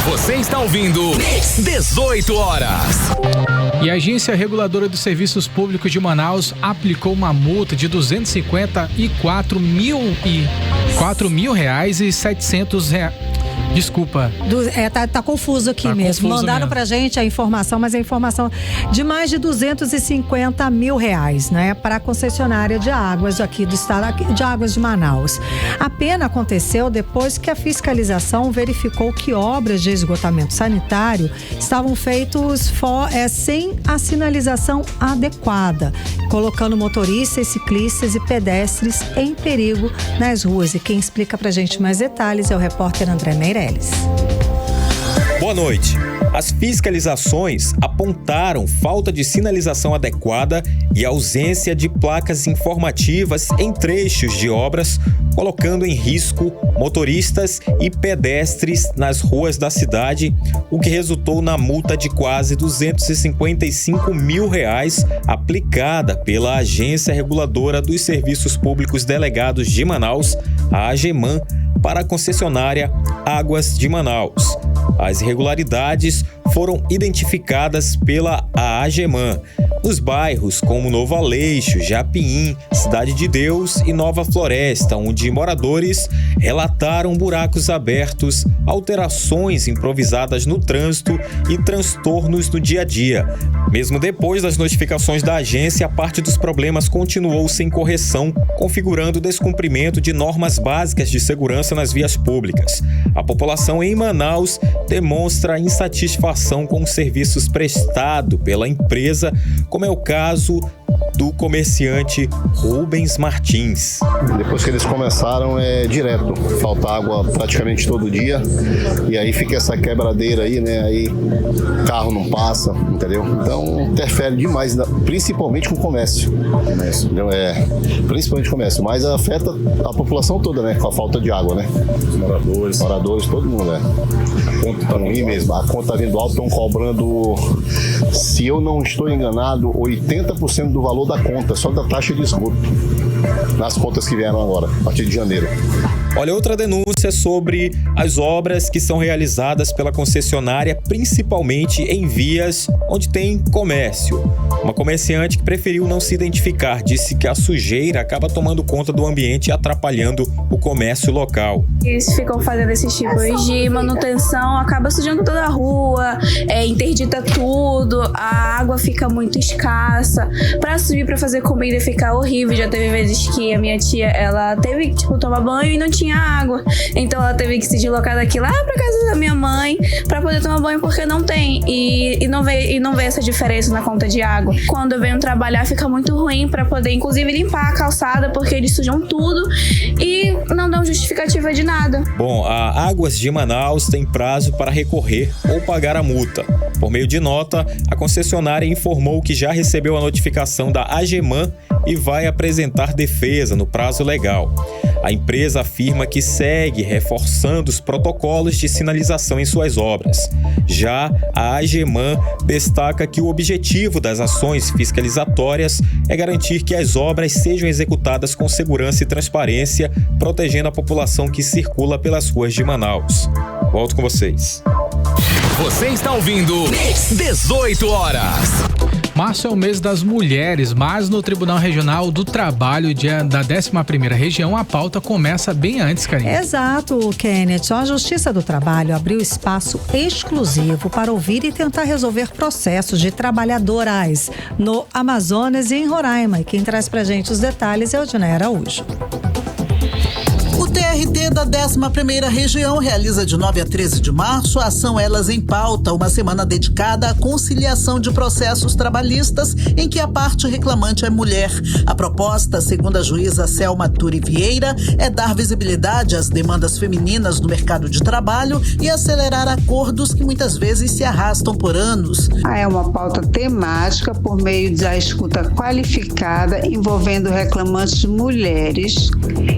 Você está ouvindo 18 horas. E a Agência Reguladora dos Serviços Públicos de Manaus aplicou uma multa de R$254 mil e R$4.700. Desculpa. Tá confuso aqui mesmo. Mandaram pra gente a informação, mas a informação de mais de R$250 mil, né? Para a concessionária de águas aqui do estado de Águas de Manaus. A pena aconteceu depois que a fiscalização verificou que obras de esgotamento sanitário estavam feitos sem a sinalização adequada, colocando motoristas, ciclistas e pedestres em perigo nas ruas. E quem explica pra gente mais detalhes é o repórter André Meirelles. Boa noite. As fiscalizações apontaram falta de sinalização adequada e ausência de placas informativas em trechos de obras, colocando em risco motoristas e pedestres nas ruas da cidade, o que resultou na multa de quase R$255 mil aplicada pela Agência Reguladora dos Serviços Públicos Delegados de Manaus, a AGEMAN, para a concessionária Águas de Manaus. As irregularidades foram identificadas pela AGEMAN nos bairros como Novo Aleixo, Japim, Cidade de Deus e Nova Floresta, onde moradores relataram buracos abertos, alterações improvisadas no trânsito e transtornos no dia a dia. Mesmo depois das notificações da agência, a parte dos problemas continuou sem correção, configurando o descumprimento de normas básicas de segurança nas vias públicas. A população em Manaus demonstra insatisfação com os serviços prestados pela empresa, como é o caso do comerciante Rubens Martins. Depois que eles começaram, é direto, falta água praticamente todo dia, e aí fica essa quebradeira aí, né? Aí carro não passa, entendeu? Então interfere demais, principalmente com o comércio. Entendeu? Principalmente o comércio, mas afeta a população toda, né? Com a falta de água, né? Os moradores, todo mundo, né? A conta tá ruim mesmo, a conta tá vindo alta, estão cobrando, se eu não estou enganado, 80% do valor da conta, só da taxa de esgoto, nas contas que vieram agora, a partir de janeiro. Olha, outra denúncia sobre as obras que são realizadas pela concessionária, principalmente em vias onde tem comércio. Uma comerciante que preferiu não se identificar disse que a sujeira acaba tomando conta do ambiente e atrapalhando o comércio local. Eles ficam fazendo esses tipos de manutenção, acaba sujando toda a rua, interdita tudo, a água fica muito escassa. Pra subir pra fazer comida fica horrível. Já teve vezes que a minha tia, ela teve que tomar banho e não tinha água. Então ela teve que se deslocar daqui lá pra casa da minha mãe pra poder tomar banho, porque não tem. E não vê essa diferença na conta de água. Quando eu venho trabalhar fica muito ruim pra poder, inclusive, limpar a calçada, porque eles sujam tudo e não dão justificativa de nada. Bom, a Águas de Manaus tem prazo para recorrer ou pagar a multa. Por meio de nota, a concessionária informou que já recebeu a notificação da AGEMAN e vai apresentar defesa no prazo legal. A empresa afirma que segue reforçando os protocolos de sinalização em suas obras. Já a AGEMAN destaca que o objetivo das ações fiscalizatórias é garantir que as obras sejam executadas com segurança e transparência, protegendo a população que circula pelas ruas de Manaus. Volto com vocês. Você está ouvindo 18 horas. Março é o mês das mulheres, mas no Tribunal Regional do Trabalho da 11ª Região, a pauta começa bem antes, Karine. Exato, Kenneth. A Justiça do Trabalho abriu espaço exclusivo para ouvir e tentar resolver processos de trabalhadoras no Amazonas e em Roraima. E quem traz pra gente os detalhes é o Diné Araújo. O TRT da 11ª Região realiza de 9 a 13 de março a ação Elas em Pauta, uma semana dedicada à conciliação de processos trabalhistas em que a parte reclamante é mulher. A proposta, segundo a juíza Selma Turi Vieira, é dar visibilidade às demandas femininas no mercado de trabalho e acelerar acordos que muitas vezes se arrastam por anos. É uma pauta temática por meio da escuta qualificada envolvendo reclamantes mulheres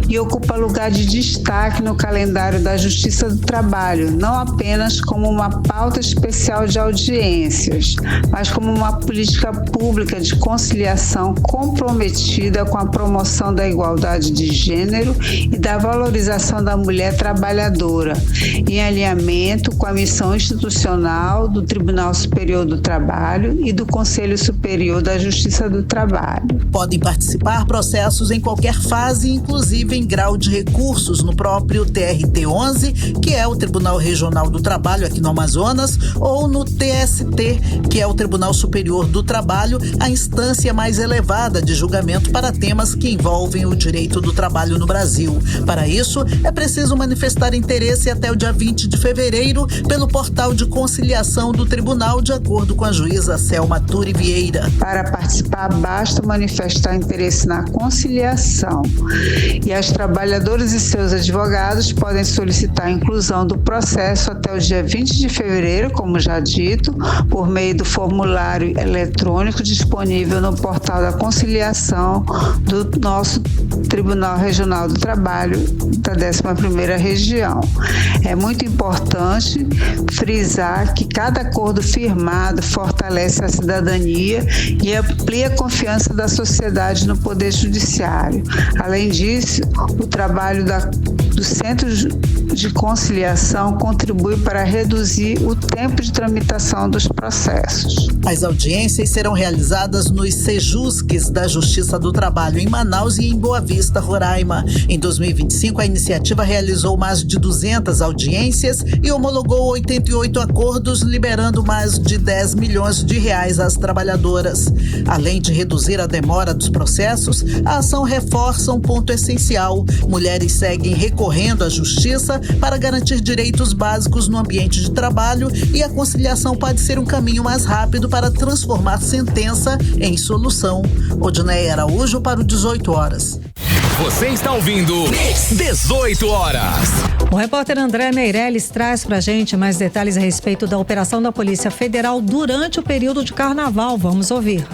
e ocupa lugar de destaque no calendário da Justiça do Trabalho, não apenas como uma pauta especial de audiências, mas como uma política pública de conciliação comprometida com a promoção da igualdade de gênero e da valorização da mulher trabalhadora, em alinhamento com a missão institucional do Tribunal Superior do Trabalho e do Conselho Superior da Justiça do Trabalho. Podem participar processos em qualquer fase, inclusive em grau de recursos no próprio TRT-11, que é o Tribunal Regional do Trabalho aqui no Amazonas, ou no TST, que é o Tribunal Superior do Trabalho, a instância mais elevada de julgamento para temas que envolvem o direito do trabalho no Brasil. Para isso, é preciso manifestar interesse até o dia 20 de fevereiro pelo portal de conciliação do Tribunal, de acordo com a juíza Selma Turi Vieira. Para participar, basta manifestar interesse na conciliação. E as trabalhadoras e seus advogados podem solicitar a inclusão do processo até o dia 20 de fevereiro, como já dito, por meio do formulário eletrônico disponível no portal da conciliação do nosso Tribunal Regional do Trabalho da 11ª Região. É muito importante frisar que cada acordo firmado fortalece a cidadania e amplia a confiança da sociedade no Poder Judiciário. Além disso, o trabalho do Centro de Conciliação contribui para reduzir o tempo de tramitação dos processos. As audiências serão realizadas nos Sejusques da Justiça do Trabalho em Manaus e em Boa Vista, Roraima. Em 2025, a iniciativa realizou mais de 200 audiências e homologou 88 acordos, liberando mais de 10 milhões de reais às trabalhadoras. Além de reduzir a demora dos processos, a ação reforça um ponto essencial. Mulheres seguem recorrendo recorrendo à justiça para garantir direitos básicos no ambiente de trabalho, e a conciliação pode ser um caminho mais rápido para transformar sentença em solução. Odinei Araújo para o 18 horas. Você está ouvindo 18 horas. O repórter André Meirelles traz pra gente mais detalhes a respeito da operação da Polícia Federal durante o período de carnaval. Vamos ouvir.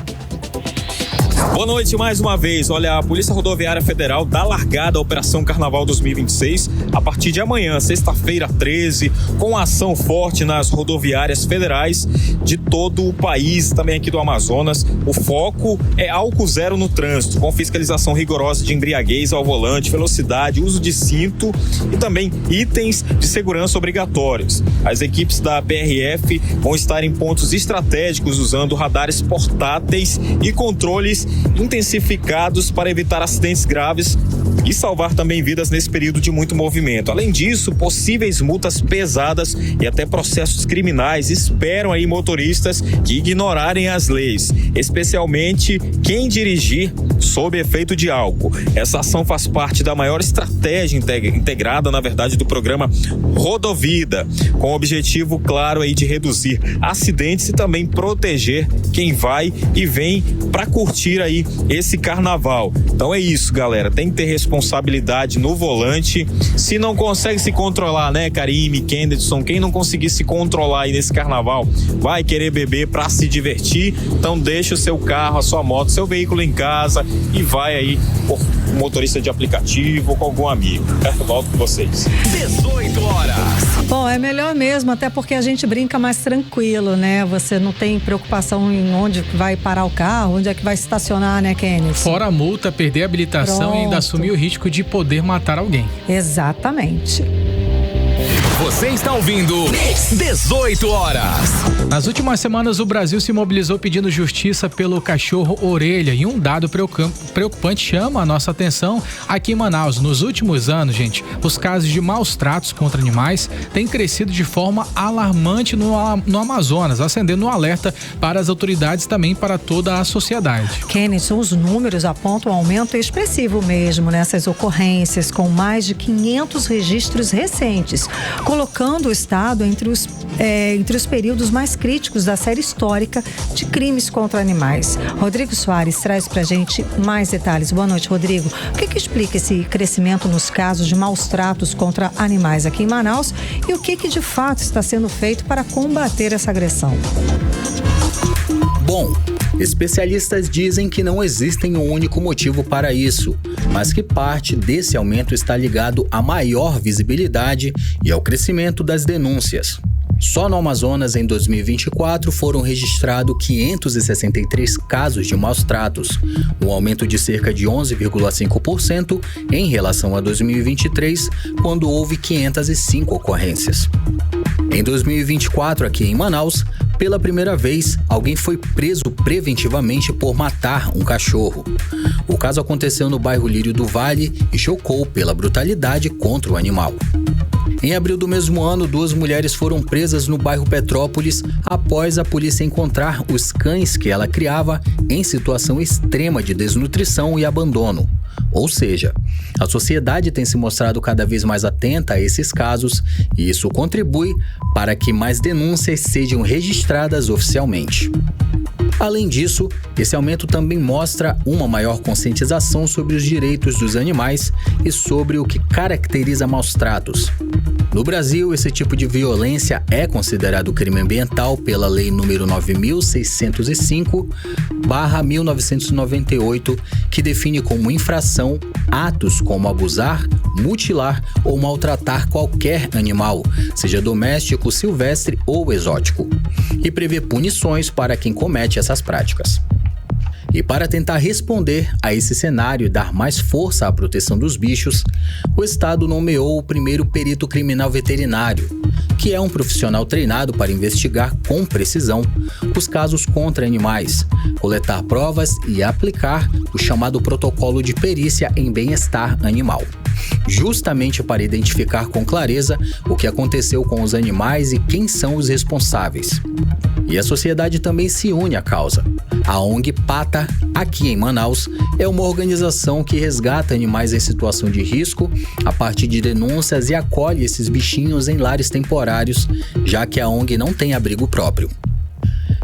Boa noite mais uma vez. Olha, a Polícia Rodoviária Federal dá largada à Operação Carnaval 2026 a partir de amanhã, sexta-feira 13, com ação forte nas rodoviárias federais de todo o país, também aqui do Amazonas. O foco é álcool zero no trânsito, com fiscalização rigorosa de embriaguez ao volante, velocidade, uso de cinto e também itens de segurança obrigatórios. As equipes da PRF vão estar em pontos estratégicos usando radares portáteis e controles intensificados para evitar acidentes graves e salvar também vidas nesse período de muito movimento. Além disso, possíveis multas pesadas e até processos criminais esperam aí motoristas que ignorarem as leis, especialmente quem dirigir sob efeito de álcool. Essa ação faz parte da maior estratégia integrada, na verdade, do programa Rodovida, com o objetivo claro aí de reduzir acidentes e também proteger quem vai e vem para curtir aí esse carnaval. Então é isso, galera, tem que ter responsabilidade no volante. Se não consegue se controlar, né, Karime, Kennedson, quem não conseguir se controlar aí nesse carnaval vai querer beber para se divertir, então deixa o seu carro, a sua moto, seu veículo em casa e vai aí com um motorista de aplicativo ou com algum amigo. Volto com vocês. 18 horas. Bom, é melhor mesmo, até porque a gente brinca mais tranquilo, né? Você não tem preocupação em onde vai parar o carro, onde é que vai estacionar, né, Kenneth? Fora a multa, perder a habilitação. Pronto. E ainda assumir o risco de poder matar alguém. Exatamente. Você está ouvindo 18 horas. Nas últimas semanas, o Brasil se mobilizou pedindo justiça pelo cachorro orelha, e um dado preocupante chama a nossa atenção aqui em Manaus. Nos últimos anos, gente, os casos de maus tratos contra animais têm crescido de forma alarmante no Amazonas, acendendo um alerta para as autoridades e também para toda a sociedade. Kenneth, os números apontam um aumento expressivo mesmo nessas ocorrências, com mais de 500 registros recentes, colocando o estado entre os períodos mais críticos da série histórica de crimes contra animais. Rodrigo Soares traz pra gente mais detalhes. Boa noite, Rodrigo. O que explica esse crescimento nos casos de maus tratos contra animais aqui em Manaus e o que de fato está sendo feito para combater essa agressão? Bom, especialistas dizem que não existe um único motivo para isso, mas que parte desse aumento está ligado à maior visibilidade e ao crescimento das denúncias. Só no Amazonas, em 2024, foram registrados 563 casos de maus tratos, um aumento de cerca de 11,5% em relação a 2023, quando houve 505 ocorrências. Em 2024, aqui em Manaus, pela primeira vez, alguém foi preso preventivamente por matar um cachorro. O caso aconteceu no bairro Lírio do Vale e chocou pela brutalidade contra o animal. Em abril do mesmo ano, 2 mulheres foram presas no bairro Petrópolis após a polícia encontrar os cães que ela criava em situação extrema de desnutrição e abandono. Ou seja, a sociedade tem se mostrado cada vez mais atenta a esses casos e isso contribui para que mais denúncias sejam registradas oficialmente. Além disso, esse aumento também mostra uma maior conscientização sobre os direitos dos animais e sobre o que caracteriza maus tratos. No Brasil, esse tipo de violência é considerado crime ambiental pela Lei nº 9.605/1998, que define como infração atos como abusar, mutilar ou maltratar qualquer animal, seja doméstico, silvestre ou exótico, e prevê punições para quem comete essas práticas. E para tentar responder a esse cenário e dar mais força à proteção dos bichos, o Estado nomeou o primeiro perito criminal veterinário, que é um profissional treinado para investigar com precisão os casos contra animais, coletar provas e aplicar o chamado protocolo de perícia em bem-estar animal. justamente para identificar com clareza o que aconteceu com os animais e quem são os responsáveis. E a sociedade também se une à causa. A ONG PATA, aqui em Manaus, é uma organização que resgata animais em situação de risco a partir de denúncias e acolhe esses bichinhos em lares temporários, já que a ONG não tem abrigo próprio.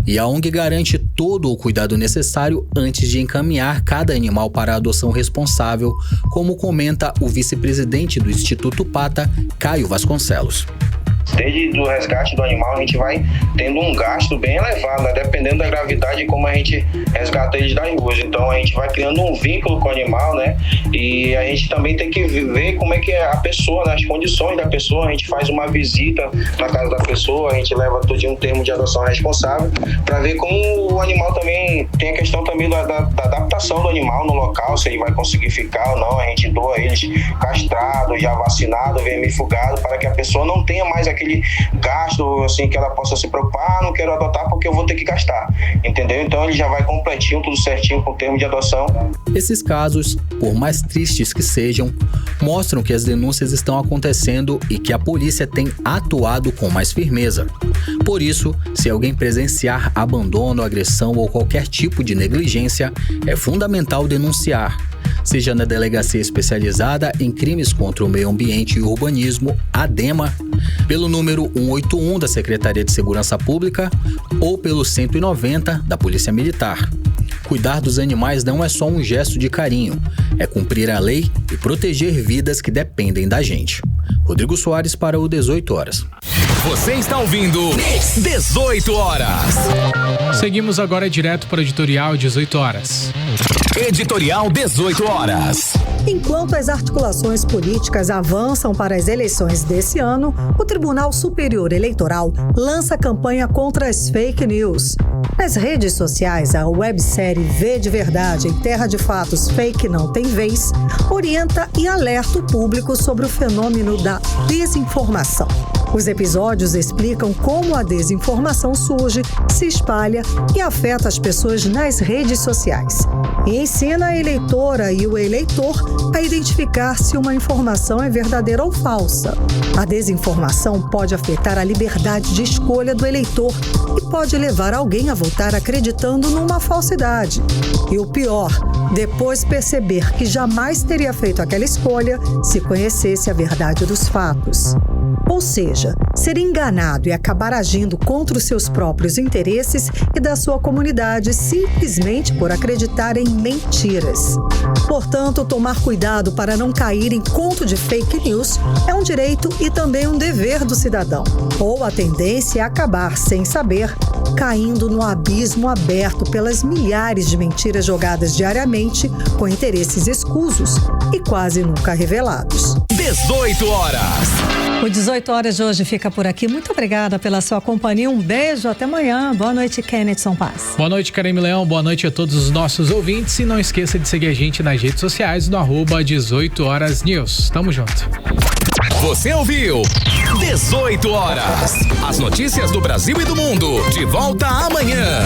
E a ONG garante todo o cuidado necessário antes de encaminhar cada animal para a adoção responsável, como comenta o vice-presidente do Instituto PATA, Caio Vasconcelos. Desde o resgate do animal, a gente vai tendo um gasto bem elevado, né? Dependendo da gravidade e como a gente resgata eles das ruas. Então, a gente vai criando um vínculo com o animal, né? E a gente também tem que ver como é que é a pessoa, né? As condições da pessoa. A gente faz uma visita na casa da pessoa, a gente leva todo um termo de adoção responsável para ver como o animal também tem a questão também da adaptação do animal no local, se ele vai conseguir ficar ou não. A gente doa eles castrados, já vacinados, vermifugados, para que a pessoa não tenha mais aquele gasto, assim, que ela possa se preocupar, não quero adotar porque eu vou ter que gastar, entendeu? Então ele já vai completinho, tudo certinho com o termo de adoção. Esses casos, por mais tristes que sejam, mostram que as denúncias estão acontecendo e que a polícia tem atuado com mais firmeza. Por isso, se alguém presenciar abandono, agressão ou qualquer tipo de negligência, é fundamental denunciar, seja na Delegacia Especializada em Crimes contra o Meio Ambiente e Urbanismo, ADEMA, pelo número 181 da Secretaria de Segurança Pública ou pelo 190 da Polícia Militar. Cuidar dos animais não é só um gesto de carinho, é cumprir a lei e proteger vidas que dependem da gente. Rodrigo Soares para o 18 Horas. Você está ouvindo 18 Horas. Seguimos agora direto para o editorial 18 Horas. Editorial 18 Horas. Enquanto as articulações políticas avançam para as eleições desse ano, o Tribunal Superior Eleitoral lança campanha contra as fake news. Nas redes sociais, a websérie V de Verdade em Terra de Fatos Fake Não Tem Vez orienta e alerta o público sobre o fenômeno da desinformação. Os episódios explicam como a desinformação surge, se espalha e afeta as pessoas nas redes sociais. E ensina a eleitora e o eleitor a identificar se uma informação é verdadeira ou falsa. A desinformação pode afetar a liberdade de escolha do eleitor e pode levar alguém a votar acreditando numa falsidade. E o pior, depois perceber que jamais teria feito aquela escolha se conhecesse a verdade dos fatos. Ou seja, ser enganado e acabar agindo contra os seus próprios interesses e da sua comunidade simplesmente por acreditar em mentiras. Portanto, tomar cuidado para não cair em conto de fake news é um direito e também um dever do cidadão. Ou a tendência é acabar, sem saber, caindo no abismo aberto pelas milhares de mentiras jogadas diariamente com interesses escusos e quase nunca revelados. 18 Horas. O 18 Horas de hoje fica por aqui. Muito obrigada pela sua companhia. Um beijo, até amanhã. Boa noite, Kennethson Paz. Boa noite, Karime Leão. Boa noite a todos os nossos ouvintes. E não esqueça de seguir a gente nas redes sociais no @18horasnews. Tamo junto. Você ouviu 18 Horas. As notícias do Brasil e do mundo. De volta amanhã.